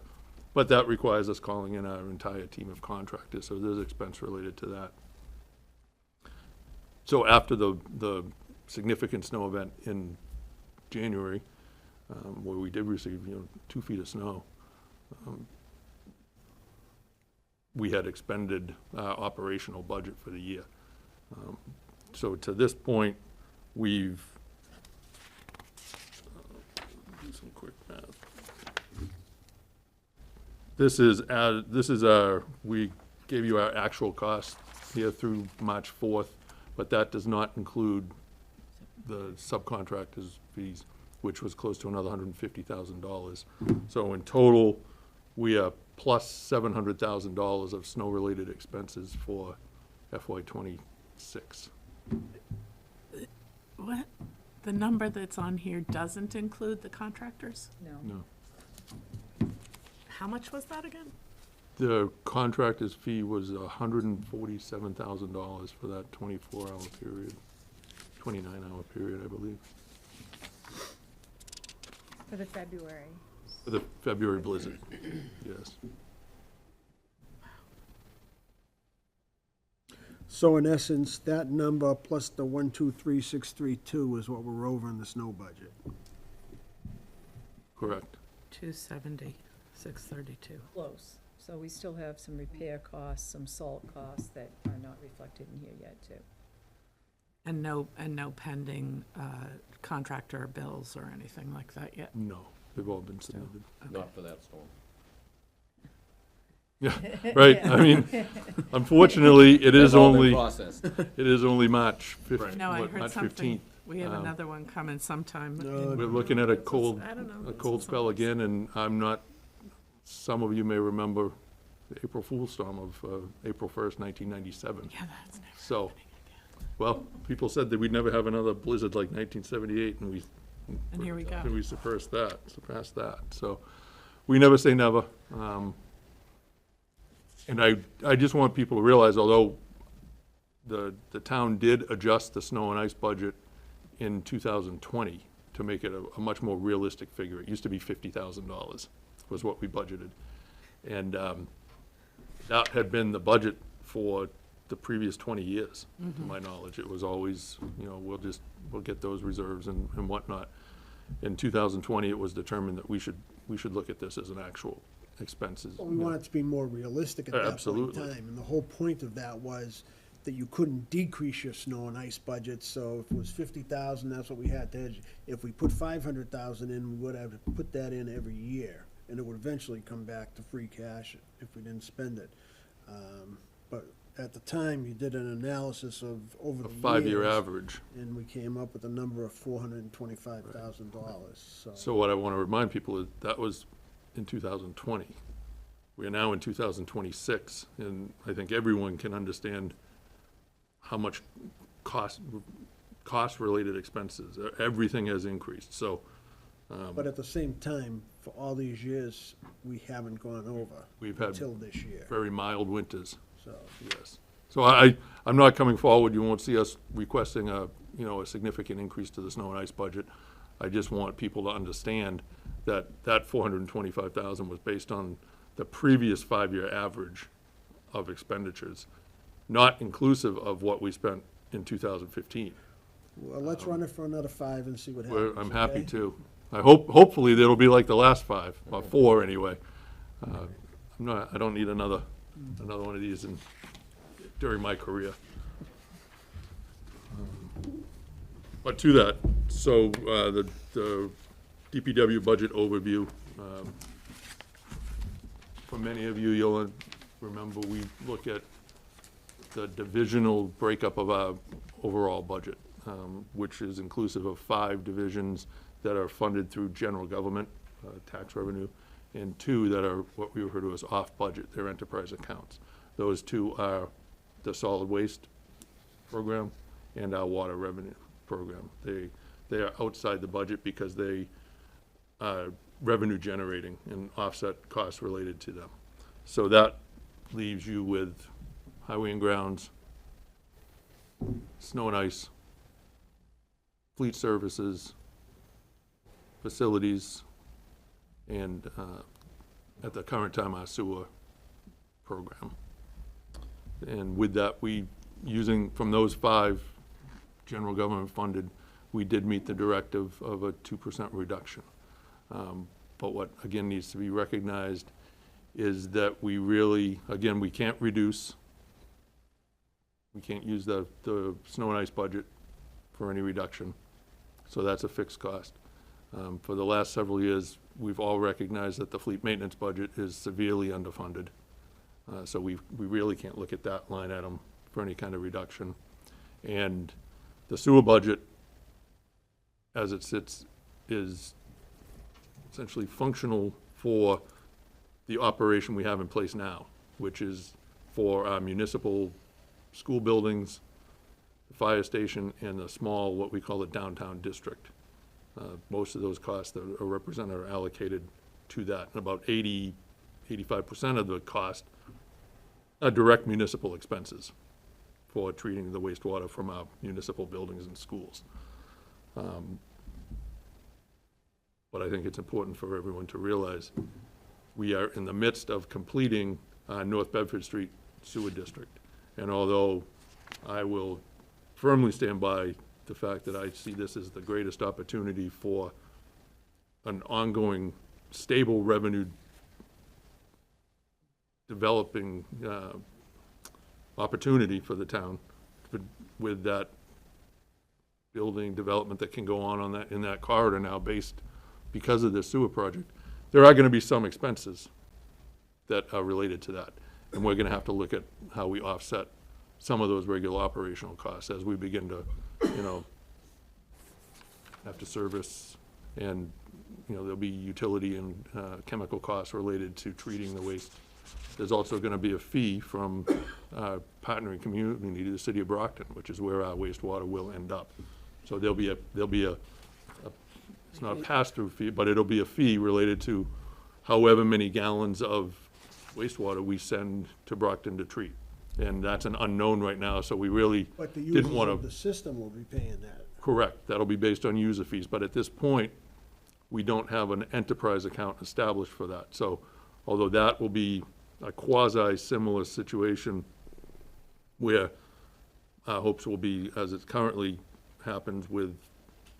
But that requires us calling in our entire team of contractors, so there's expense related to that. So after the significant snow event in January, where we did receive 2 feet of snow, we had expended our operational budget for the year. So to this point, we've, do some quick math. This is our, we gave you our actual cost here through March 4th, but that does not include the subcontractors' fees, which was close to another $150,000. So in total, we are plus $700,000 of snow-related expenses for FY '26. What? The number that's on here doesn't include the contractors? No. How much was that again? The contractor's fee was $147,000 for that 24-hour period, 29-hour period, I believe, For the February. for the February blizzard, yes. So in essence, that number plus the 123,632 is what we're over in the snow budget. Correct. 270, 632. Close. So we still have some repair costs, some salt costs that are not reflected in here yet, too. And no pending contractor bills or anything like that yet? No, they've all been submitted. Not for that storm. Yeah, right, I mean, unfortunately, it is They've all been only, processed. it is only March 15th. No, I heard March something. 15th. We have Um, another one coming sometime. No, We're looking at a cold, I don't know. a cold spell again, and I'm not, some of you may remember the April Fool's storm of April 1st, 1997. Yeah, that's never So, happening again. well, people said that we'd never have another blizzard like 1978, and And here we go. we surpassed that. So, we never say never. And I just want people to realize, although the town did adjust the snow and ice budget in 2020 to make it a much more realistic figure. It used to be $50,000 was what we budgeted. And that had been the budget for the previous 20 years, to my knowledge. It was always, we'll get those reserves and whatnot. In 2020, it was determined that we should look at this as an actual expenses. Well, we want it to be more realistic at that point in Absolutely. time. And the whole point of that was that you couldn't decrease your snow and ice budget. So if it was 50,000, that's what we had to hedge. If we put 500,000 in, we would have to put that in every year. And it would eventually come back to free cash if we didn't spend it. But at the time, you did an analysis of over A the years. 5-year average. And we came up with a number of $425,000, So what I want to remind people is that was in 2020. We are now in 2026, and I think everyone can understand how much cost-related expenses, everything has increased, so. But at the same time, for all these years, we haven't gone over We've had until this year, very mild winters, so. yes. So I'm not coming forward, you won't see us requesting a significant increase to the snow and ice budget. I just want people to understand that $425,000 was based on the previous 5-year average of expenditures, not inclusive of what we spent in 2015. Well, let's run it for another 5 and see what Where happens. I'm happy okay? to. Hopefully it'll be like the last 5, or 4 anyway. I don't need another one of these during my career. But to that, so the DPW budget overview, for many of you, you'll remember we look at the divisional breakup of our overall budget, which is inclusive of 5 divisions that are funded through general government, tax revenue, and 2 that are what we refer to as off-budget, they're enterprise accounts. Those 2 are the solid waste program and our water revenue program. They are outside the budget because they are revenue generating and offset costs related to them. So that leaves you with highway and grounds, snow and ice, fleet services, facilities, and at the current time, our sewer program. And with that, using from those 5 general government funded, we did meet the directive of a 2% reduction. But what, again, needs to be recognized is that we really, again, we can't reduce, we can't use the snow and ice budget for any reduction. So that's a fixed cost. For the last several years, we've all recognized that the fleet maintenance budget is severely underfunded. So we really can't look at that line item for any kind of reduction. And the sewer budget, as it sits, is essentially functional for the operation we have in place now, which is for our municipal school buildings, the fire station, and the small, what we call the downtown district. Most of those costs that are represented are allocated to that. And about 85% of the cost are direct municipal expenses for treating the wastewater from our municipal buildings and schools. But I think it's important for everyone to realize we are in the midst of completing North Bedford Street Sewer District. And although I will firmly stand by the fact that I see this as the greatest opportunity for an ongoing, stable revenue developing opportunity for the town, with that building development that can go on that, in that corridor now based because of this sewer project, there are gonna be some expenses that are related to that. And we're gonna have to look at how we offset some of those regular operational costs as we begin to, have to service, and, there'll be utility and chemical costs related to treating the waste. There's also gonna be a fee from partnering community to the city of Brockton, which is where our wastewater will end up. So there'll be a it's not a pass-through fee, but it'll be a fee related to however many gallons of wastewater we send to Brockton to treat. And that's an unknown right now, so we really But the didn't users want of to. the system will be paying that. Correct, that'll be based on user fees, but at this point, we don't have an enterprise account established for that. So although that will be a quasi-similar situation where our hopes will be, as it currently happens with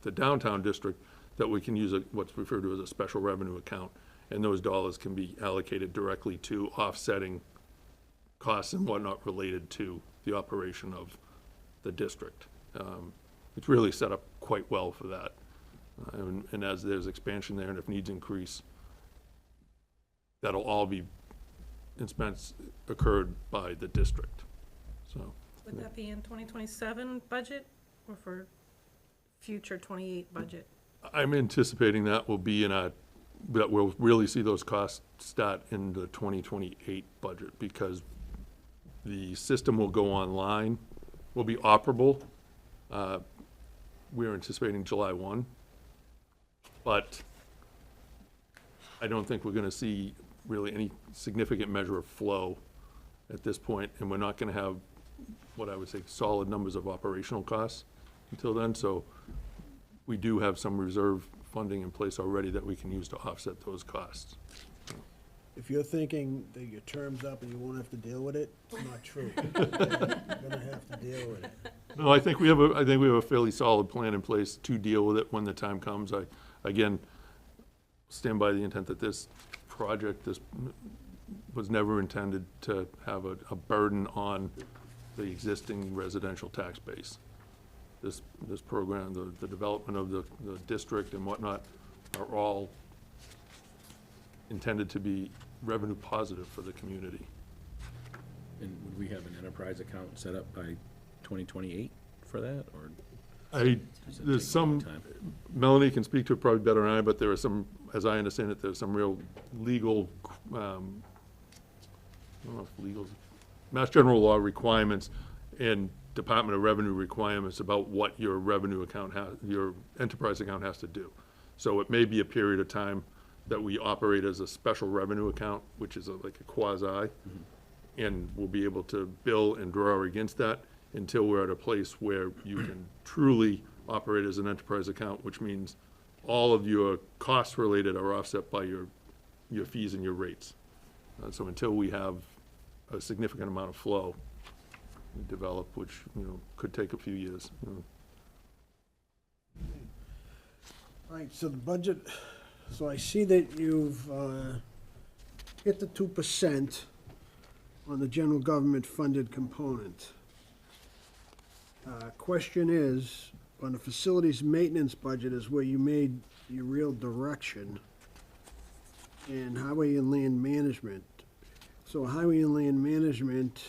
the downtown district, that we can use what's referred to as a special revenue account, and those dollars can be allocated directly to offsetting costs and whatnot related to the operation of the district. It's really set up quite well for that. And as there's expansion there, and if needs increase, that'll all be expense occurred by the district, so. Would that be in 2027 budget or for future 28 budget? I'm anticipating that will be that we'll really see those costs start in the 2028 budget, because the system will go online, will be operable. We're anticipating July 1, but I don't think we're gonna see really any significant measure of flow at this point, and we're not gonna have what I would say solid numbers of operational costs until then. So we do have some reserve funding in place already that we can use to offset those costs. If you're thinking that your term's up and you won't have to deal with it, it's not true. You're gonna have to deal with it. No, I think we have a fairly solid plan in place to deal with it when the time comes. I, again, stand by the intent that this project, this was never intended to have a burden on the existing residential tax base. This program, the development of the district and whatnot are all intended to be revenue positive for the community. And would we have an enterprise account set up by 2028 for that, or? There's some, Melanie can speak to it probably better than I, but there are some, as I understand it, there's some real legal, I don't know if legal, Mass General Law requirements and Department of Revenue requirements about what your revenue account has, your enterprise account has to do. So it may be a period of time that we operate as a special revenue account, which is like a quasi, and we'll be able to bill and draw against that until we're at a place where you can truly operate as an enterprise account, which means all of your costs related are offset by your fees and your rates. So until we have a significant amount of flow develop, which, could take a few years. All right, so the budget, so I see that you've hit the 2% on the general government funded component. Question is, on the facilities maintenance budget is where you made your real direction, and highway and land management. So highway and land management,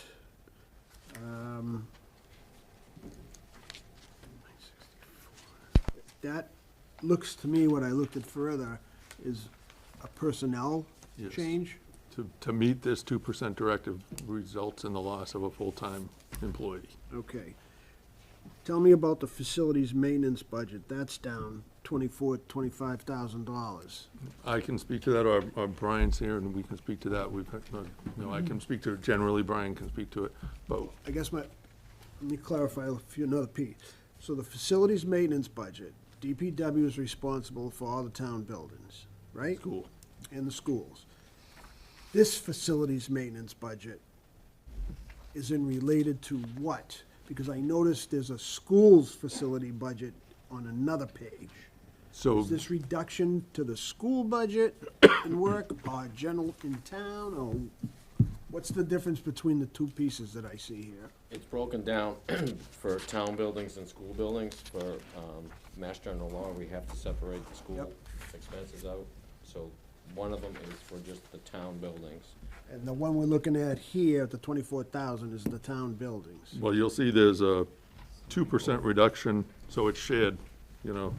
that looks to me, what I looked at further, is a personnel Yes. change. To meet this 2% directive results in the loss of a full-time employee. Okay. Tell me about the facilities maintenance budget. That's down $25,000. I can speak to that, or Brian's here, and we can speak to that. I can speak to it generally, Brian can speak to it, but I guess let me clarify another piece. So the facilities maintenance budget, DPW is responsible for all the town buildings, right? school. And the schools. This facilities maintenance budget is in related to what? Because I noticed there's a schools facility budget on another page. So, Is this reduction to the school budget and work, or general in town, or what's the difference between the two pieces that I see here? It's broken down for town buildings and school buildings. For Mass General Law, we have to separate the school Yep. expenses out. So one of them is for just the town buildings. And the one we're looking at here, the 24,000, is the town buildings. well, you'll see there's a 2% reduction, so it's shared, One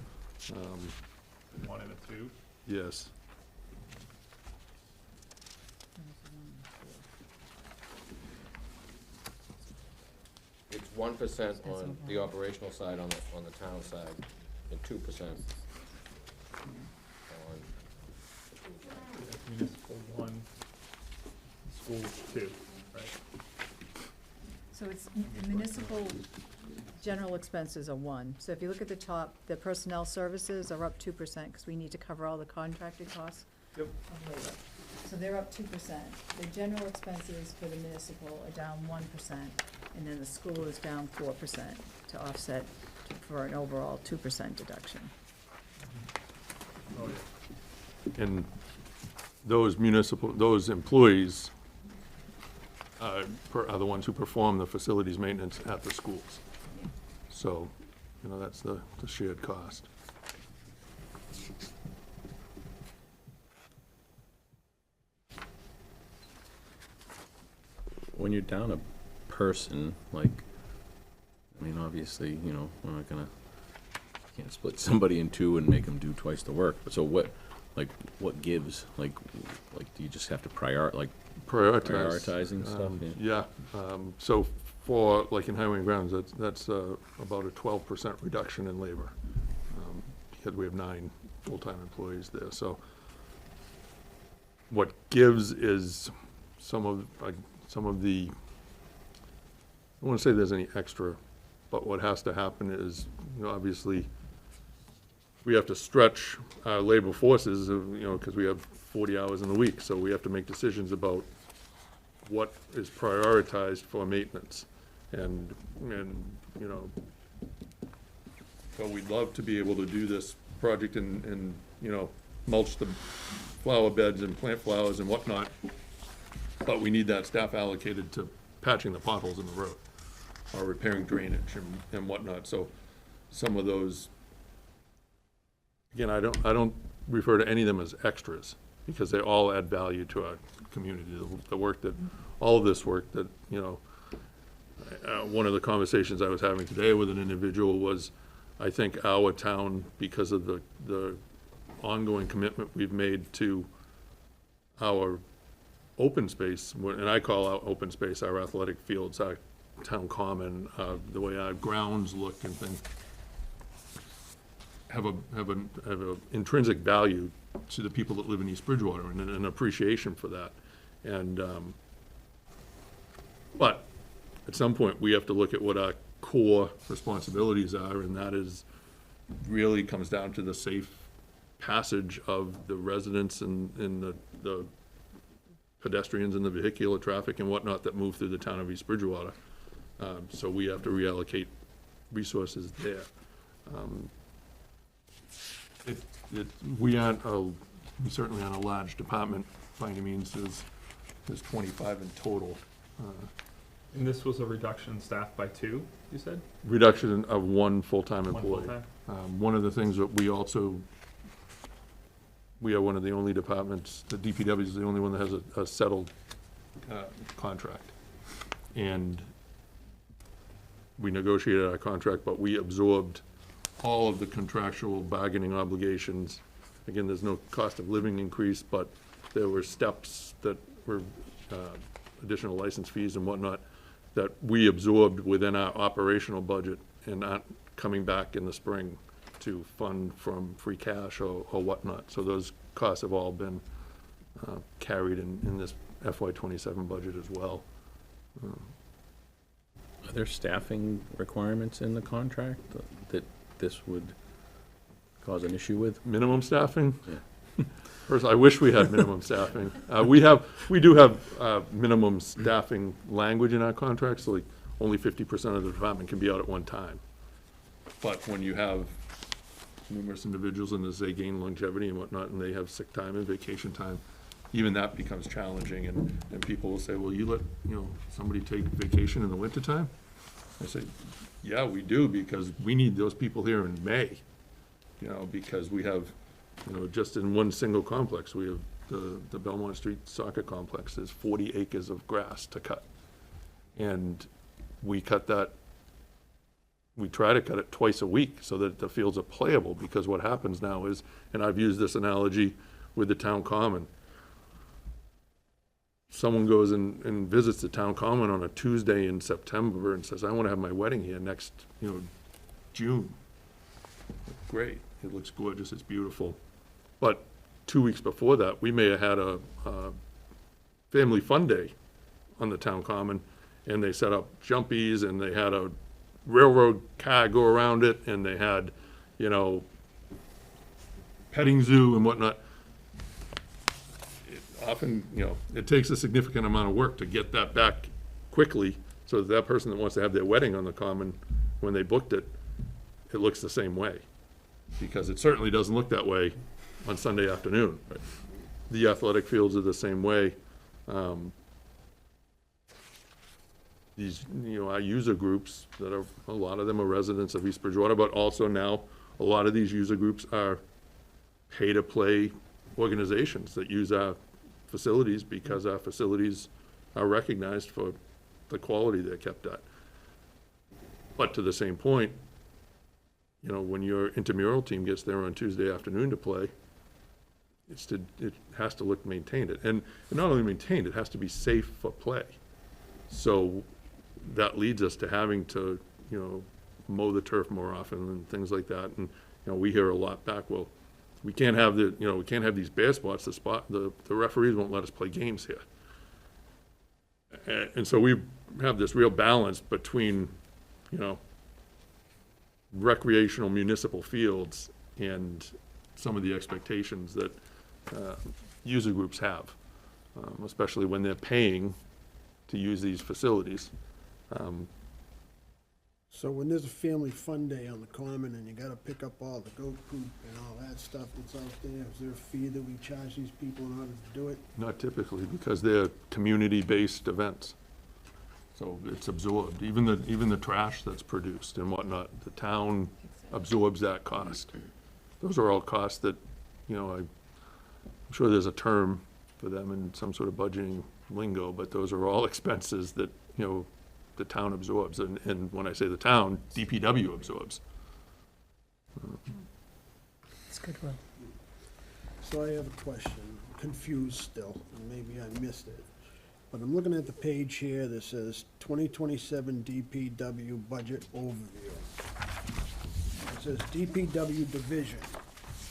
and a two. yes. It's 1% on the operational side on the town side, and 2% on Municipal one, school two, right? So it's municipal general expenses are 1. So if you look at the top, the personnel services are up 2%, because we need to cover all the contracted costs. Yep. Of labor. So they're up 2%. The general expenses for the municipal are down 1%, and then the school is down 4% to offset for an overall 2% deduction. Oh, yeah. And those employees are the ones who perform the facilities maintenance at the schools. So, that's the shared cost. When you're down a person, obviously, we're not gonna, can't split somebody in two and make them do twice the work. So what gives? Do you just have to prioritizing stuff? Yeah, so for, in highway and grounds, that's about a 12% reduction in labor, because we have 9 full-time employees there, so what gives is some of the, I wouldn't say there's any extra, but what has to happen is, obviously, we have to stretch our labor forces, because we have 40 hours in the week, so we have to make decisions about what is prioritized for maintenance. And so we'd love to be able to do this project and mulch the flower beds and plant flowers and whatnot, but we need that staff allocated to patching the potholes in the road, or repairing drainage and whatnot. So some of those, again, I don't refer to any of them as extras, because they all add value to our community. The work that, all of this work that, one of the conversations I was having today with an individual was, I think our town, because of the ongoing commitment we've made to our open space, and I call out open space, our athletic fields, our town common, the way our grounds look and things, have a intrinsic value to the people that live in East Bridgewater, and an appreciation for that. And, but at some point, we have to look at what our core responsibilities are, and that is, really comes down to the safe passage of the residents and the pedestrians and the vehicular traffic and whatnot that move through the town of East Bridgewater. So we have to reallocate resources there. We certainly aren't a large department, by any means. There's 25 in total. And this was a reduction in staff by 2, you said? Reduction of 1 full-time One employee. full-time? One of the things that we are one of the only departments, the DPW is the only one that has a settled contract. And we negotiated our contract, but we absorbed all of the contractual bargaining obligations. Again, there's no cost of living increase, but there were steps that were additional license fees and whatnot that we absorbed within our operational budget and not coming back in the spring to fund from free cash or whatnot. So those costs have all been carried in this FY27 budget as well. Are there staffing requirements in the contract that this would cause an issue with? Minimum staffing? Yeah. First, I wish we had minimum staffing. We do have minimum staffing language in our contracts, like only 50% of the department can be out at one time. But when you have numerous individuals and as they gain longevity and whatnot, and they have sick time and vacation time, even that becomes challenging, and people will say, well, you let, somebody take vacation in the wintertime? I say, yeah, we do, because we need those people here in May, because we have, just in one single complex, we have the Belmont Street Soccer Complex, there's 40 acres of grass to cut. And we cut that, we try to cut it twice a week so that the fields are playable, because what happens now is, and I've used this analogy with the town common, someone goes and visits the town common on a Tuesday in September and says, I want to have my wedding here next, June. Great, it looks gorgeous, it's beautiful. But 2 weeks before that, we may have had a family fun day on the town common, and they set up jumpies, and they had a railroad car go around it, and they had, petting zoo and whatnot. Often, it takes a significant amount of work to get that back quickly, so that that person that wants to have their wedding on the common, when they booked it, it looks the same way. Because it certainly doesn't look that way on Sunday afternoon. Right? The athletic fields are the same way. These, our user groups that are, a lot of them are residents of East Bridgewater, but also now a lot of these user groups are pay-to-play organizations that use our facilities because our facilities are recognized for the quality they're kept at. But to the same point, when your intramural team gets there on Tuesday afternoon to play, it has to look maintained. And not only maintained, it has to be safe for play. So that leads us to having to, mow the turf more often and things like that. And, we hear a lot back, well, we can't have we can't have these bare spots. The referees won't let us play games here. And so we have this real balance between, recreational municipal fields and some of the expectations that user groups have, especially when they're paying to use these facilities. So when there's a family fun day on the common and you gotta pick up all the goat poop and all that stuff that's out there, is there a fee that we charge these people in order to do it? Not typically, because they're community-based events. So it's absorbed, even the trash that's produced and whatnot, the town absorbs that cost. Those are all costs that, I'm sure there's a term for them in some sort of budgeting lingo, but those are all expenses that, the town absorbs, and when I say the town, DPW absorbs. It's goodwill. So I have a question, I'm confused still, and maybe I missed it. But I'm looking at the page here that says 2027 DPW budget overview. It says DPW division,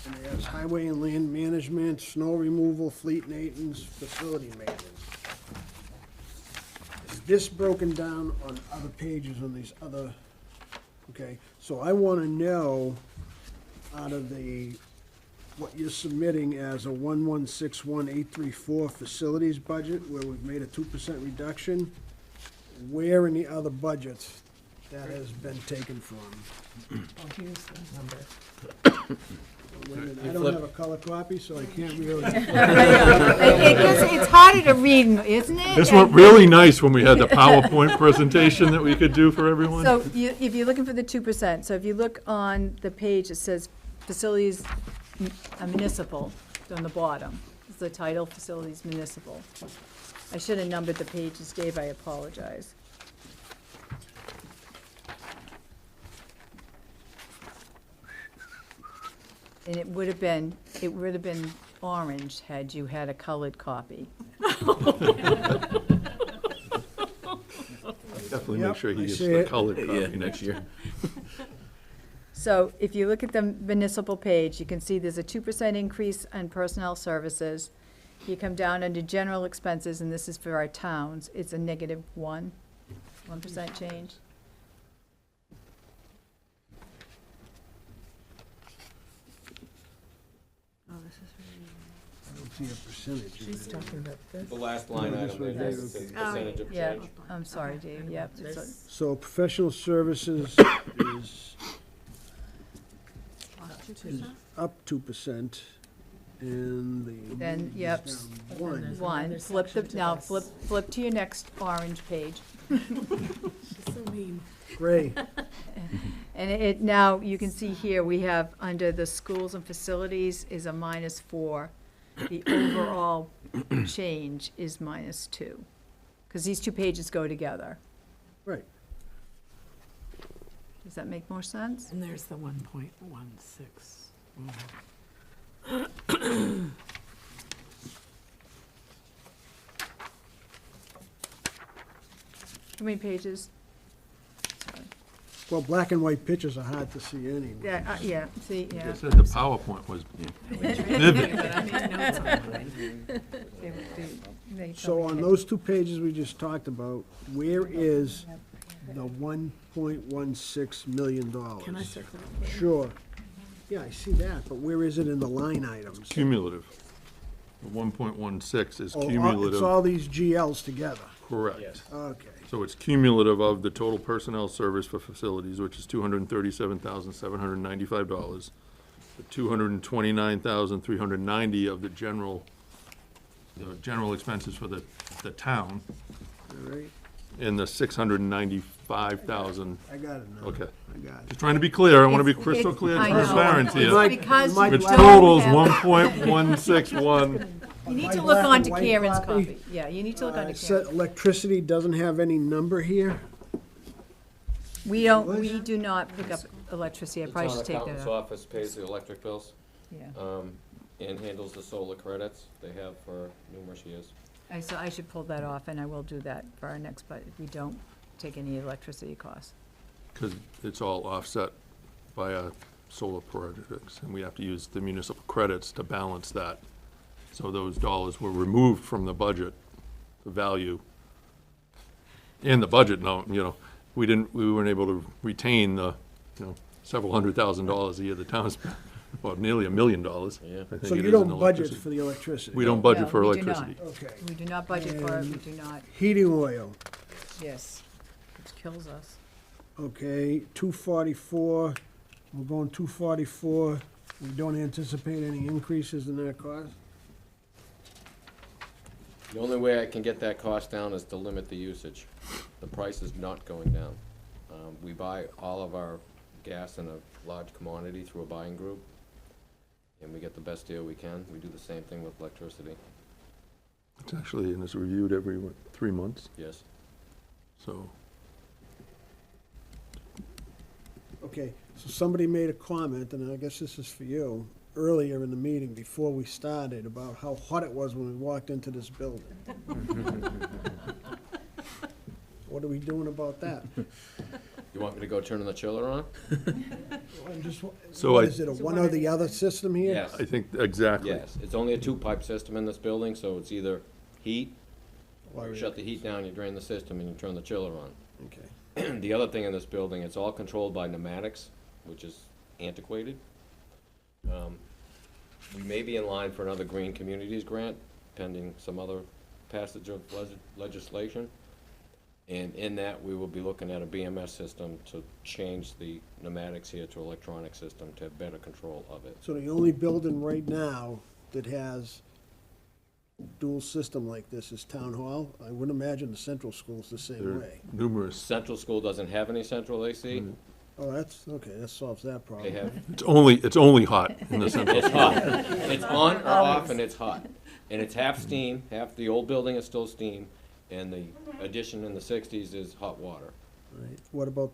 and it has highway and land management, snow removal, fleet maintenance, facility maintenance. Is this broken down on other pages on these other, okay? So I wanna know, out of the, what you're submitting as a 1161834 facilities budget, where we've made a 2% reduction, where in the other budgets that has been taken from? Oh, here's the number. Wait a minute, I don't have a color copy, so I can't really. It's harder to read, isn't it? This went really nice when we had the PowerPoint presentation that we could do for everyone. So if you're looking for the 2%, so if you look on the page, it says facilities municipal on the bottom. It's the title, facilities municipal. I should have numbered the pages, Dave, I apologize. And it would have been orange had you had a colored copy. Definitely Yep, make sure he I gets see the it. colored Yeah, copy next year. So if you look at the municipal page, you can see there's a 2% increase on personnel services. You come down under general expenses, and this is for our towns, it's a negative 1% change. I don't see a percentage. in She's it. talking about this. The last line No, this item, right there, there. it says Oh, percentage of Yeah, change. I'm sorry, Dave, yep. it's a- So professional services is up 2%, and the. Then, yep. is down 1. One, flip the, now flip to your next orange page. She's so mean. Gray, And it, now, you can see here, we have, under the schools and facilities is a -4. The overall change is -2. Because these two pages go together. right. Does that make more sense? And there's the 1.16. How many pages? Sorry. Well, black and white pictures are hard to see anyway. Yeah, see, yeah. I said the PowerPoint was vivid. But I made notes on mine. They So told on me those two pages we just talked about, where is the $1.16 million? Can I circle it? Sure. Yeah, I see that, but where is it in the line items? Cumulative. The 1.16 is Oh, It's cumulative, all these GLs together. correct. Okay. So it's cumulative of the total personnel service for facilities, which is $237,795. The $229,390 of the general expenses for the town, All right, and the $695,000. I got it now. Okay. I got it. Just trying to be clear, I want to be It's- crystal clear and I know. transparent It's here. Like- because Mike, you Which don't totals have- 1.161. You need My to look black onto and white Karen's copy. copy. Yeah, you need to look onto It said Karen's. electricity doesn't have any number here? We do not pick up electricity. I The probably town should take that accountant's out. office pays the electric bills, Yeah. and handles the solar credits they have for numerous years. So I should pull that off, and I will do that for our next budget. We don't take any electricity costs. Because it's all offset by solar projects, and we have to use the municipal credits to balance that. So those dollars were removed from the budget, the value. In the budget note, we weren't able to retain the, several $100,000 a year the town spent, well, nearly $1 million. Yeah. I think So it you is in don't budget electricity. for the electricity? We don't No, budget for we do not. electricity. Okay. We do not budget for it, we do not. Heating oil, Yes. Which kills us. okay, 244, we're going 244. We don't anticipate any increases in that cost? The only way I can get that cost down is to limit the usage. The price is not going down. We buy all of our gas in a large commodity through a buying group, and we get the best deal we can. We do the same thing with electricity, It's actually, and it's reviewed every, 3 months, yes. so Okay, so somebody made a comment, and I guess this is for you, earlier in the meeting, before we started, about how hot it was when we walked into this building. What are we doing about that? You want me to go turn the chiller on? I'm just, So what I- is it, a one or the other system here? Yes. I think, exactly. Yes, it's only a two-pipe system in this building, so it's either heat, or you Or- shut the heat down, you drain the system, and you turn the chiller on. Okay. The other thing in this building, it's all controlled by pneumatics, which is antiquated. We may be in line for another Green Communities grant, pending some other passage of legislation. And in that, we will be looking at a BMS system to change the pneumatics here to electronic system to have better control of it. So the only building right now that has dual system like this is Town Hall? I wouldn't imagine the central school's the There same are way. numerous, Central School doesn't have any central AC. Oh, that's, okay, that solves that problem. They have, it's only hot in the central it's school. hot. It's on or off and it's hot. And it's half steam, half the old building is still steam, and the addition in the sixties is hot water. Right. What about,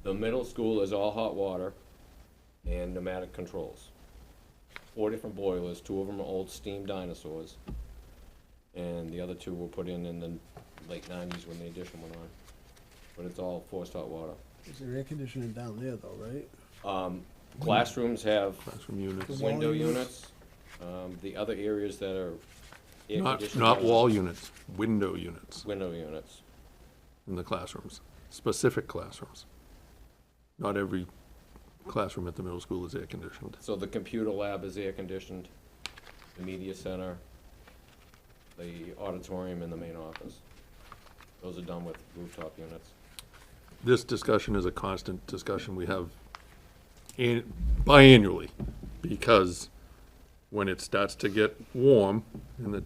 The middle school is all hot water and pneumatic controls. 4 different boilers, 2 of them are old steam dinosaurs. And the other 2 were put in the late nineties when the addition went on. But it's all forced hot water. is there air conditioning down there though, right? Classrooms have Classroom units. window Wall units. The other areas that are air Not, conditioned. not are wall units, window units Window units. in the classrooms, specific classrooms. Not every classroom at the middle school is air conditioned. So the computer lab is air conditioned, the media center, the auditorium and the main office. Those are done with rooftop units. This discussion is a constant discussion we have biannually, because when it starts to get warm and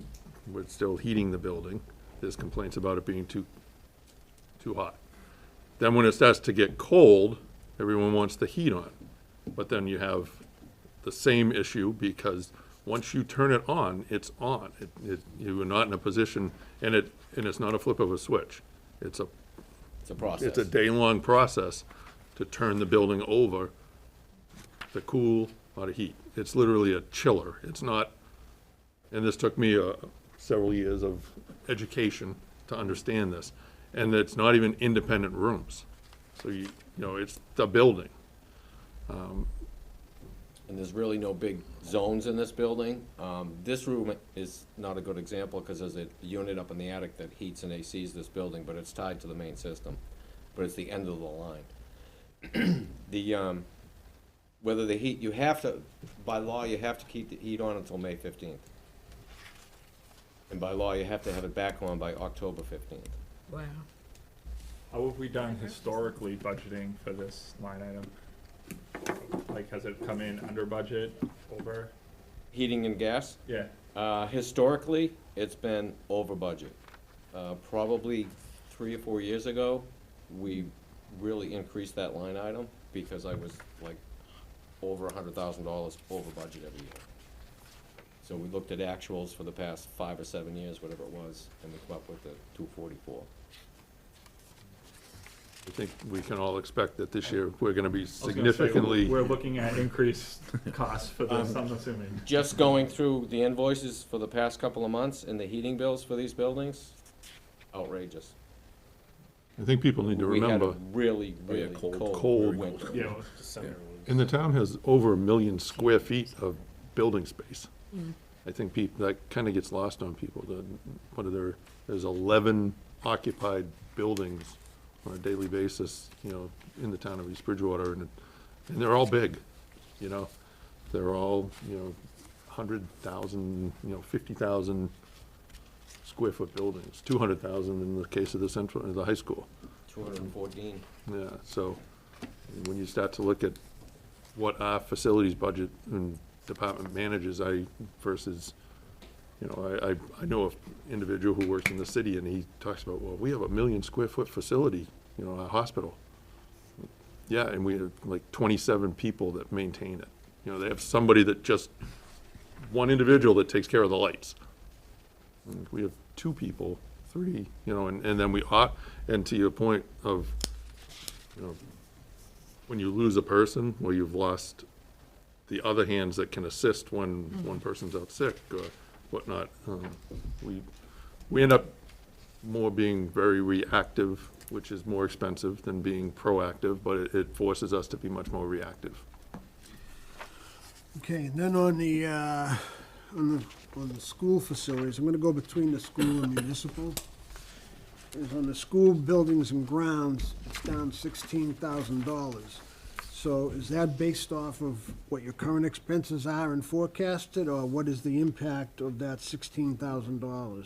we're still heating the building, there's complaints about it being too hot. Then when it starts to get cold, everyone wants the heat on. But then you have the same issue, because once you turn it on, it's on. You are not in a position, and it's not a flip of a switch. It's a process. It's a day-long process to turn the building over to cool or to heat. It's literally a chiller. It's not, and this took me several years of education to understand this. And it's not even independent rooms. So you know, it's the building. And there's really no big zones in this building. This room is not a good example because there's a unit up in the attic that heats and ACs this building, but it's tied to the main system. But it's the end of the line. Whether the heat, you have to, by law, you have to keep the heat on until May 15th. And by law, you have to have it back on by October 15th. Wow. How have we done historically budgeting for this line item? Like, has it come in under budget, over? Heating and gas? Yeah. Historically, it's been over budget. Probably 3 or 4 years ago, we really increased that line item because I was like over $100,000 over budget every year. So we looked at actuals for the past 5 or 7 years, whatever it was, and we come up with the 244. I think we can all expect that this year we're gonna be significantly. We're looking at increased costs for this, I'm assuming. Just going through the invoices for the past couple of months and the heating bills for these buildings, outrageous. I think people need to We had a remember, really, really cold cold winter. Yeah, and the town has over 1 million square feet of building space. I think that kinda gets lost on people. There's 11 occupied buildings on a daily basis, you know, in the town of East Bridgewater, and they're all big, you know? They're all, you know, 100,000, 50,000 square foot buildings, 200,000 in the case of the high school. 214. Yeah, so when you start to look at what our facilities budget and department manages, versus, you know, I know an individual who works in the city, and he talks about, well, we have 1 million square foot facility, you know, a hospital. Yeah, and we have like 27 people that maintain it. You know, they have somebody one individual that takes care of the lights. And we have 2 people, 3, you know, and then and to your point of, you know, when you lose a person, well, you've lost the other hands that can assist when one person's out sick or whatnot. We end up more being very reactive, which is more expensive than being proactive, but it forces us to be much more reactive. Okay, and then on the school facilities, I'm gonna go between the school and municipal. Is on the school buildings and grounds, it's down $16,000. So is that based off of what your current expenses are and forecasted, or what is the impact of that $16,000?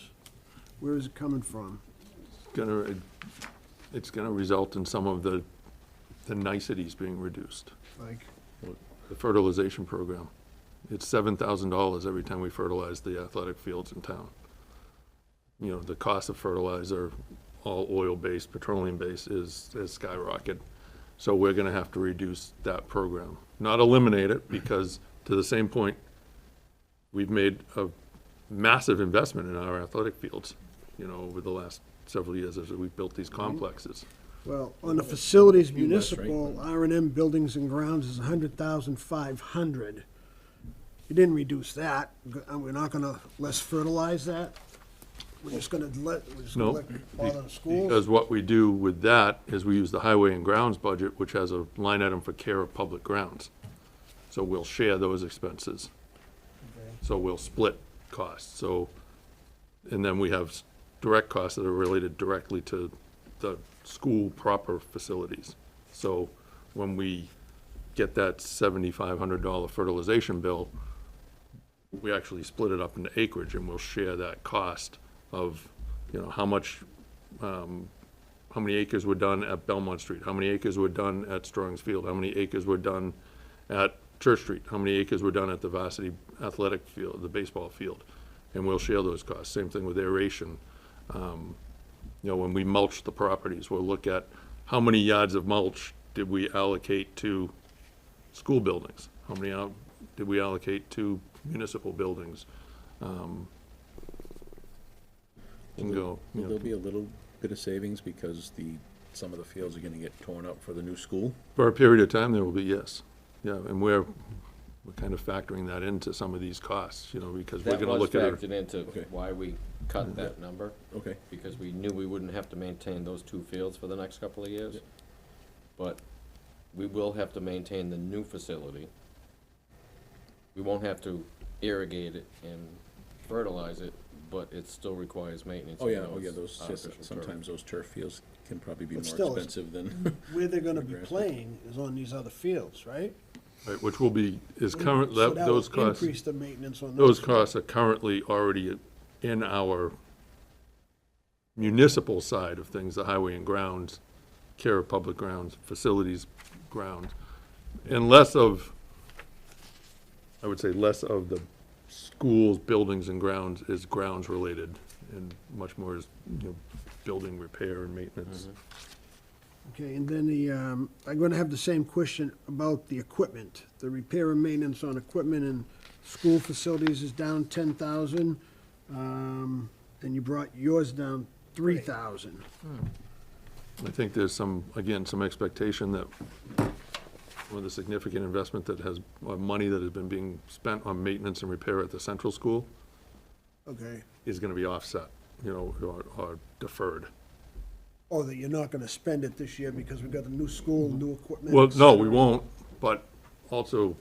Where is it coming from? It's gonna result in some of the niceties being reduced. Like, The fertilization program, it's $7,000 every time we fertilize the athletic fields in town. You know, the cost of fertilizer, all oil-based, petroleum-based, is skyrocketed. So we're gonna have to reduce that program. Not eliminate it, because to the same point, we've made a massive investment in our athletic fields, you know, over the last several years as we've built these complexes. well, on the facilities Be less, right? municipal, R&M buildings and grounds is $100,500. You didn't reduce that. We're not gonna less fertilize that? We're just gonna No, let all the schools? because what we do with that is we use the highway and grounds budget, which has a line item for care of public grounds. So we'll share those expenses. So we'll split costs, so, and then we have direct costs that are related directly to the school proper facilities. So when we get that $7,500 fertilization bill, we actually split it up into acreage, and we'll share that cost of, you know, how many acres were done at Belmont Street, how many acres were done at Strong's Field, how many acres were done at Church Street, how many acres were done at the varsity athletic field, the baseball field, and we'll share those costs. Same thing with aeration. You know, when we mulch the properties, we'll look at how many yards of mulch did we allocate to school buildings? How many did we allocate to municipal buildings? And go, you Will know, there be a little bit of savings because some of the fields are gonna get torn up for the new school? for a period of time, there will be, yes. Yeah, and we're kind of factoring that into some of these costs, you know, because we're That gonna was look at it. factored into Okay. why we cut that number, Okay. because we knew we wouldn't have to maintain those two fields for the next couple of years. But we will have to maintain the new facility. We won't have to irrigate it and fertilize it, but it still requires maintenance. Oh, yeah, even though it's those, artificial turf. sometimes those turf fields can probably be But more still, it's- expensive than, Where they're gonna be Grass. playing is on these other fields, right? Right, which will be, is current, So that, that those will costs, increase the maintenance on those those. costs are currently already in our municipal side of things, the highway and grounds, care of public grounds, facilities grounds, and less of, I would say less of the schools, buildings and grounds is grounds related, and much more is, you know, building repair and maintenance. Okay, and then I'm gonna have the same question about the equipment. The repair and maintenance on equipment in school facilities is down 10,000. And you brought yours down 3,000. I think there's some, again, some expectation that with the significant investment that has, money that has been being spent on maintenance and repair at the central school Okay. is gonna be offset, you know, or deferred. Oh, that you're not gonna spend it this year because we've got a new school, new equipment. Well, no, et we cetera. won't, but also,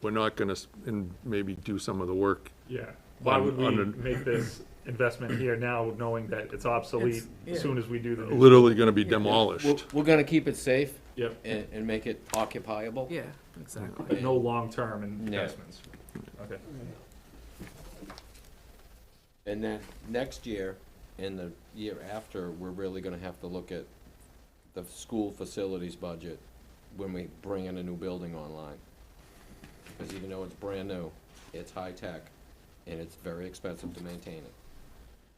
we're not gonna, and maybe do some of the work. Yeah, why would we On the- make this investment here now, knowing that it's obsolete as soon as we do the new? Literally gonna be demolished. We're gonna keep it safe Yep, and make it occupiable. Yeah, exactly. but no long-term investments. Okay. And then next year and the year after, we're really gonna have to look at the school facilities budget when we bring in a new building online. Because even though it's brand new, it's high-tech, and it's very expensive to maintain it.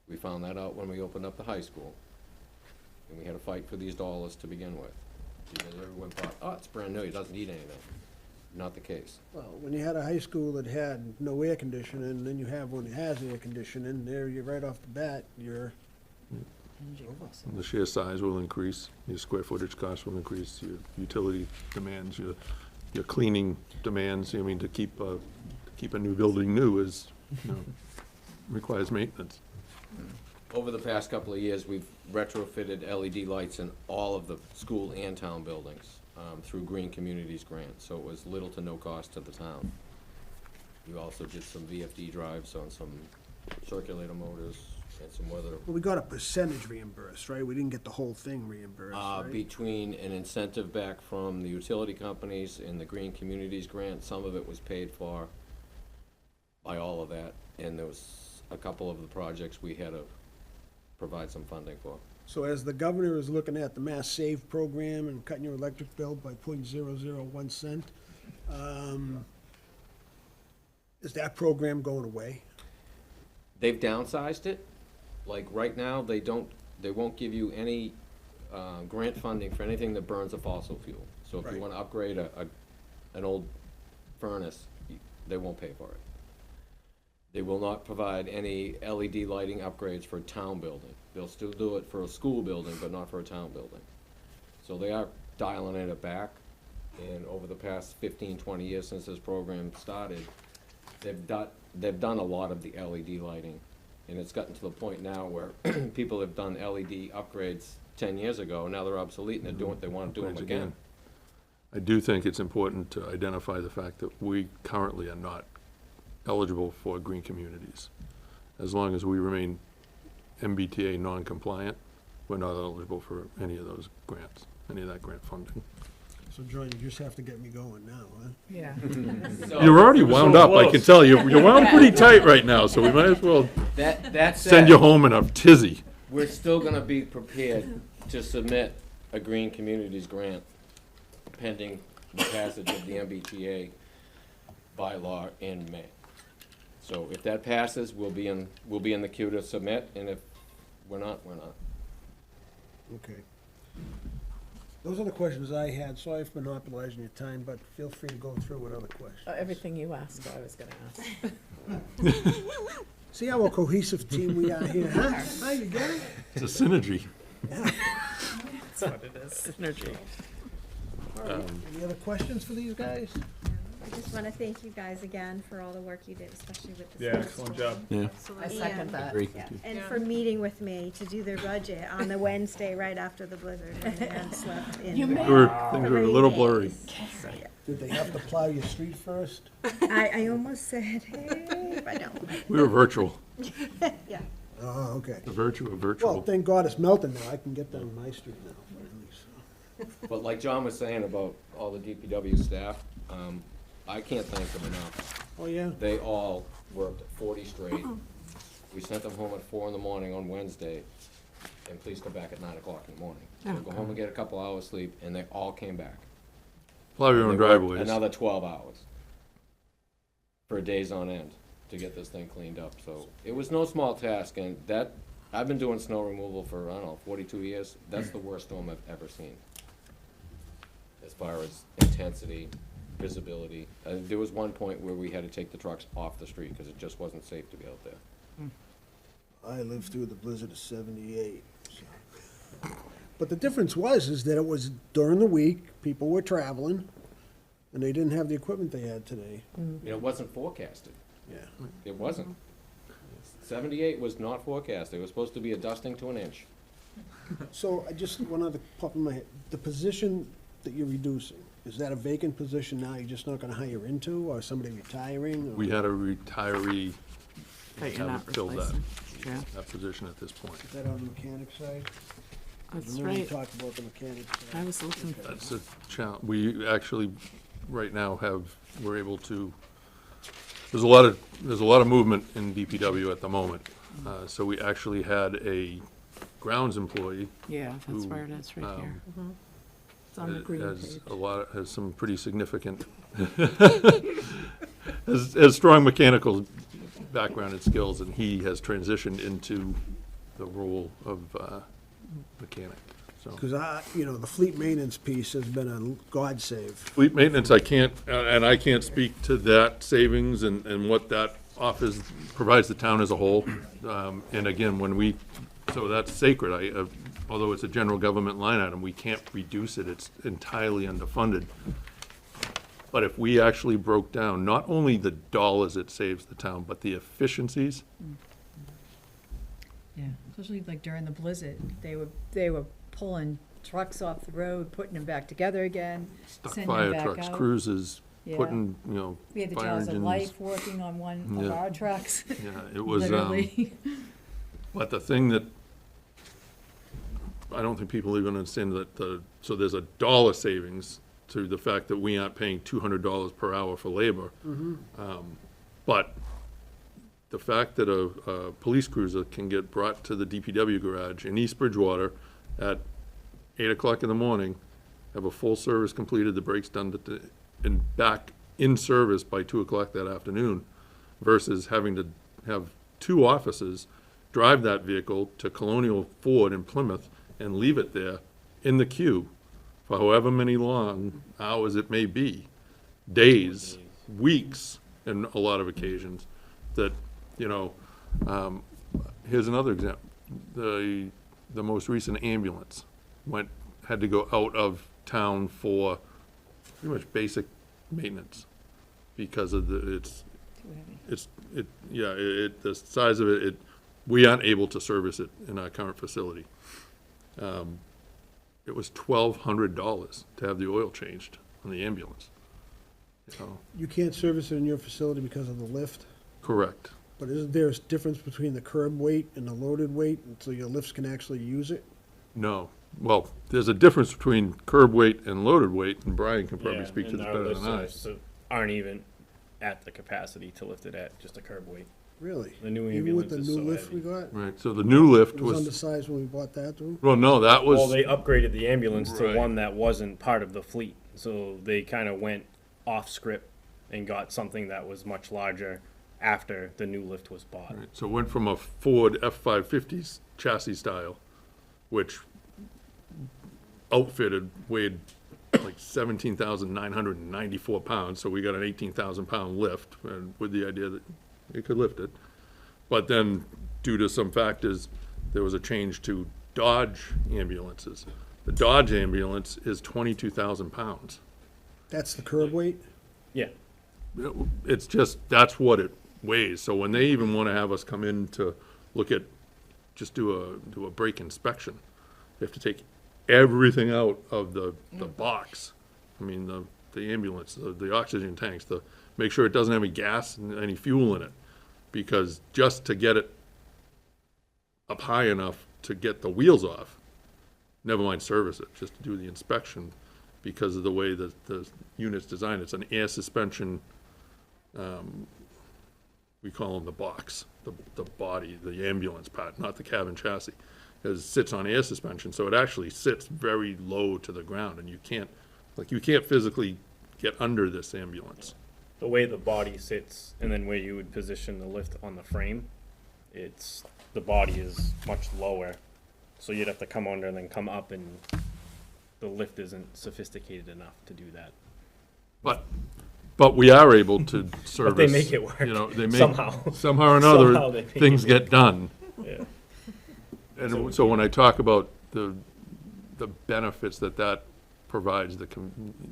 We found that out when we opened up the high school, and we had to fight for these dollars to begin with. Because everyone thought, oh, it's brand new, it doesn't need anything. Not the case. Well, when you had a high school that had no air conditioning, and then you have one that has air conditioning, there you're right off the bat, you're The sheer size will increase, your square footage cost will increase, your utility demands, your cleaning demands. I mean, to keep a new building new is, you know, requires maintenance. Over the past couple of years, we've retrofitted LED lights in all of the school and town buildings through Green Communities grant, so it was little to no cost to the town. We also did some VFD drives on some circulator motors and some other, Well, we got a percentage reimbursed, right? We didn't get the whole thing reimbursed, right? between an incentive back from the utility companies and the Green Communities grant. Some of it was paid for by all of that, and there was a couple of the projects we had to provide some funding for. So as the governor is looking at the Mass Save program and cutting your electric bill by 0.001 cent, is that program going away? They've downsized it. Like, right now, they won't give you any grant funding for anything that burns a fossil fuel. So if you Right. wanna upgrade an old furnace, they won't pay for it. They will not provide any LED lighting upgrades for a town building. They'll still do it for a school building, but not for a town building. So they are dialing it back, and over the past 15, 20 years since this program started, they've done a lot of the LED lighting. And it's gotten to the point now where people have done LED upgrades 10 years ago, now they're obsolete, and they wanna do them Upgrades again. I do think it's important to identify the fact that we currently are not eligible for green communities. As long as we remain MBTA non-compliant, we're not eligible for any of those grants, any of that grant funding. So John, you just have to get me going now, huh? Yeah. You're already wound so up, I can close. tell. You're wound pretty tight right now, so we might as well That send you home in a tizzy. We're still gonna be prepared to submit a Green Communities grant pending the passage of the MBTA bylaw in May. So if that passes, we'll be in the queue to submit, and if we're not, we're not. Okay. Those are the questions I had. Sorry for monopolizing your time, but feel free to go through with other questions. Everything you asked, I was gonna ask. See how a cohesive team we are here, huh? Hi, you got it? It's a synergy. That's what it is, synergy. Any other questions for these guys? I just want to thank you guys again for all the work you did, especially with the. Yeah, summer excellent school. job. Yeah. I second And- that. Agree. Yeah, and Yeah. for meeting with me to do their budget on the Wednesday right after the blizzard and then slept in. You for made- Things were a little 3 blurry. days. So, yeah. Did they have to plow your street first? I almost said, hey, but no, We were virtual. yeah. Oh, okay. The virtue of Well, virtual. thank God it's melting now. I can get down my street now, finally, so. But like John was saying about all the DPW staff, I can't thank them enough. Oh, yeah? They all worked 40 straight. We sent them home at 4 in the morning on Wednesday, and please come back at 9 o'clock in the morning. So Oh, go home and get a couple hours sleep, and they all came back. Plow your own They worked driveways. Another 12 hours for days on end to get this thing cleaned up. So it was no small task, and that, I've been doing snow removal for, I don't know, 42 years. That's the worst storm I've ever seen, as far as intensity, visibility. There was one point where we had to take the trucks off the street because it just wasn't safe to be out there. I lived through the blizzard of '78. So. But the difference is that it was during the week, people were traveling, and they didn't have the equipment they had today. You know, it wasn't forecasted. Yeah. It wasn't. 78 was not forecasted. It was supposed to be a dusting to an inch. So I just, one other pop in my head, the position that you're reducing, is that a vacant position now you're just not gonna hire into, or somebody retiring? or- We had a retiree That you're not haven't filled that, replacing. Yeah, that position at this point. Is that on the mechanic side? that's Remember you right. talked about the mechanic I side. was looking, That's a challenge. We actually, right now, we're able to, there's a lot of movement in DPW at the moment. So we actually had a grounds employee yeah, that's who, where it is, right here. It's on the green has page. has some pretty significant, has strong mechanical background and skills, and he has transitioned into the role of mechanic, so. Because the fleet maintenance piece has been a god save. Fleet maintenance, I can't speak to that savings and what that offers, provides the town as a whole. And again, when we So that's sacred. Although it's a general government line item, we can't reduce it. It's entirely underfunded. But if we actually broke down not only the dollars it saves the town, but the efficiencies, Yeah, especially like during the blizzard, they were pulling trucks off the road, putting them back together again, stuck sending fire them back trucks, out. cruisers, Yeah. putting, you know, We had the fire Jaws of engines. Life working on one of Yeah. our trucks, Yeah, it was, literally. but the thing that, I don't think people even understand that so there's a dollar savings to the fact that we aren't paying $200 per hour for labor. But the fact that a police cruiser can get brought to the DPW garage in East Bridgewater at 8 o'clock in the morning, have a full service completed, the brakes done, and back in service by 2 o'clock that afternoon, versus having to have two officers drive that vehicle to Colonial Ford in Plymouth and leave it there in the queue for however many long hours it may be, days, weeks, in a lot of occasions, that, you know, here's another example. The most recent ambulance had to go out of town for pretty much basic maintenance because of the size of it, we aren't able to service it in our current facility. It was $1,200 to have the oil changed on the ambulance. So, You can't service it in your facility because of the lift, correct. but isn't there a difference between the curb weight and the loaded weight, so your lifts can actually use it? No. Well, there's a difference between curb weight and loaded weight, and Brian can probably speak to this better than I. Aren't even at the capacity to lift it at just a curb weight. Really? The new Even with ambulance the is new so lift we heavy. got? Right, so the new lift It was was, undersized when we bought that, too? well, no, that was. Well, they upgraded the ambulance to Right. one that wasn't part of the fleet, so they kind of went off script and got something that was much larger after the new lift was bought. Right, so it went from a Ford F-550 chassis style, which outfitted, weighed like 17,994 pounds, so we got an 18,000 pound lift, and with the idea that it could lift it. But then, due to some factors, there was a change to Dodge ambulances. The Dodge ambulance is 22,000 pounds. That's the curb weight? Yeah, It's just, that's what it weighs. So when they even want to have us come in to look at, just do a brake inspection, they have to take everything out of the box. I mean, the ambulance, the oxygen tanks, make sure it doesn't have any gas and any fuel in it. Because just to get it up high enough to get the wheels off, never mind service it, just to do the inspection, because of the way that the unit's designed. It's an air suspension, we call them the box, the body, the ambulance part, not the cabin chassis. It sits on air suspension, so it actually sits very low to the ground, and you can't physically get under this ambulance. the way the body sits and then where you would position the lift on the frame, the body is much lower. So you'd have to come under and then come up, and the lift isn't sophisticated enough to do that. But we are able to service. But they make it work, You know, they make, somehow. somehow or Somehow another, they make things it get done. Yeah. And so when I talk about the benefits that provides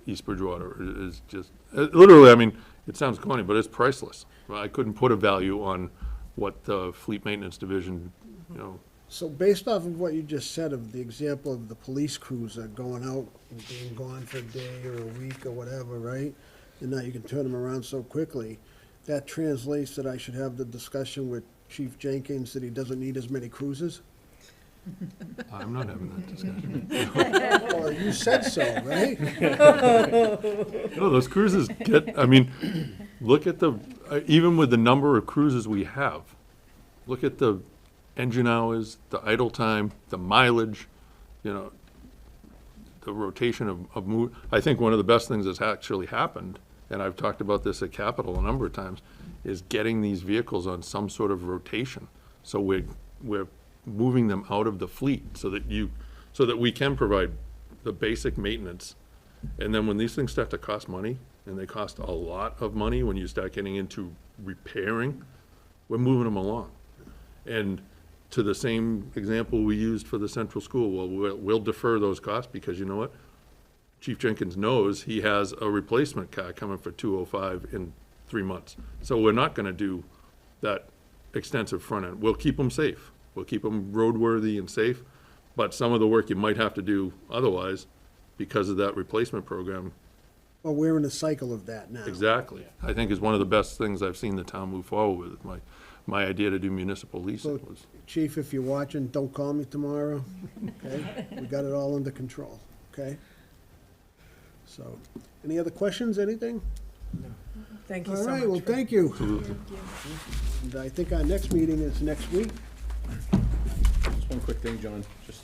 East Bridgewater is just, literally, I mean, it sounds corny, but it's priceless. I couldn't put a value on what the fleet maintenance division, you know. So based off of what you just said of the example of the police cruiser going out and being gone for a day or a week or whatever, right? And now you can turn them around so quickly, that translates that I should have the discussion with Chief Jenkins that he doesn't need as many cruisers? I'm not having that discussion. Well, you said so, right? No, those cruises I mean, look at even with the number of cruises we have, look at the engine hours, the idle time, the mileage, you know, the rotation of move. I think one of the best things that's actually happened, and I've talked about this at Capitol a number of times, is getting these vehicles on some sort of rotation. So we're moving them out of the fleet so that we can provide the basic maintenance. And then when these things start to cost money, and they cost a lot of money when you start getting into repairing, we're moving them along. And to the same example we used for the central school. Well, we'll defer those costs because you know what? Chief Jenkins knows he has a replacement car coming for 205 in 3 months. So we're not gonna do that extensive front end. We'll keep them safe. We'll keep them roadworthy and safe. But some of the work you might have to do otherwise because of that replacement program. Well, we're in a cycle of that now. Exactly. I think is one of the best things I've seen the town move forward with. My idea to do municipal leasing So, was, Chief, if you're watching, don't call me tomorrow, okay? We got it all under control, okay? So, any other questions, anything? Thank you All so right, much. well, for- thank you. And I think our next meeting is next week. Just one quick thing, John, just,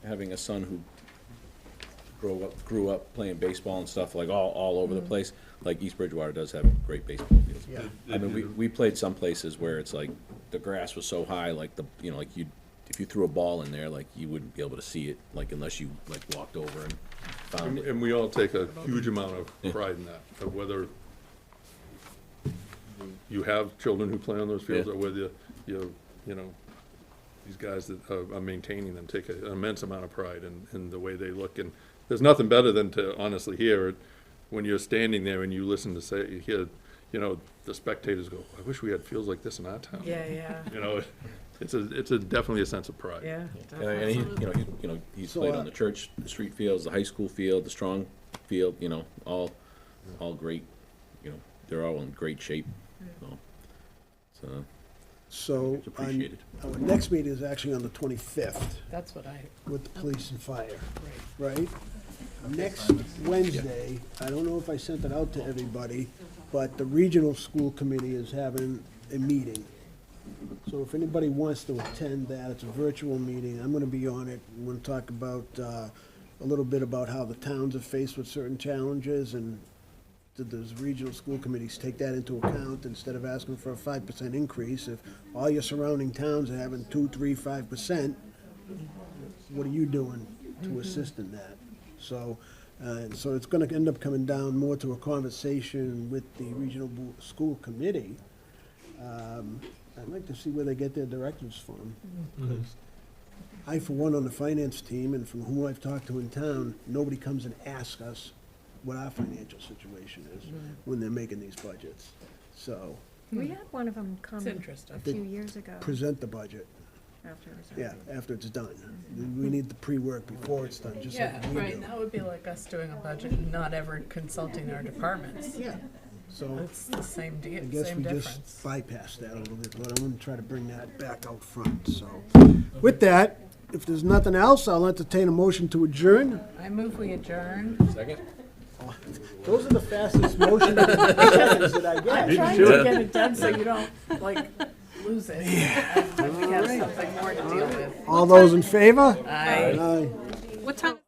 having a son who grew up playing baseball and stuff, like all over the place, like East Bridgewater does have great baseball fields. Yeah. I mean, we played some places where it's like, the grass was so high, like if you threw a ball in there, like, you wouldn't be able to see it, like, unless you, like, walked over and found it. and we all take a huge amount of pride in that, of whether you have children who play on those fields Yeah. or whether these guys that are maintaining them take an immense amount of pride in the way they look. And there's nothing better than to honestly hear it when you're standing there and you listen to you hear, the spectators go, I wish we had fields like this in our town. Yeah, It's definitely a sense of pride. yeah. And he, he's So, played on the church, the street fields, the high school field, the strong field, all great, they're all in great shape, so. So, It's appreciated. our next meeting is actually on the 25th That's what I, with the police and fire, right. right? Next Wednesday, I don't know if I sent it out to everybody, but the regional school committee is having a meeting. So if anybody wants to attend that, it's a virtual meeting, I'm gonna be on it. We're gonna talk about, a little bit about how the towns are faced with certain challenges, and did those regional school committees take that into account instead of asking for a 5% increase? If all your surrounding towns are having 2, 3, 5%, what are you doing to assist in that? So, so it's gonna end up coming down more to a conversation with the regional school committee. I'd like to see where they get their directives from. 'Cause I, for one, on the finance team, and from who I've talked to in town, nobody comes and asks us what our financial situation is when they're making these budgets. So, We had one of them come It's a interesting. few years ago. present the budget, After it was yeah, already- after it's done. We need the pre-work before it's done, just Yeah, like we right, do. that would be like us doing a budget and not ever consulting our departments. Yeah, so It's the same I deal, guess same we difference. just bypassed that a little bit, but I'm gonna try to bring that back out front, so. With that, if there's nothing else, I'll entertain a motion to adjourn. I move we adjourn. Second? Those are the fastest motions that I I'm get. trying to get it done so you don't, like, lose it. And we have something more to deal with. All those in favor? Aye. Aye. What time?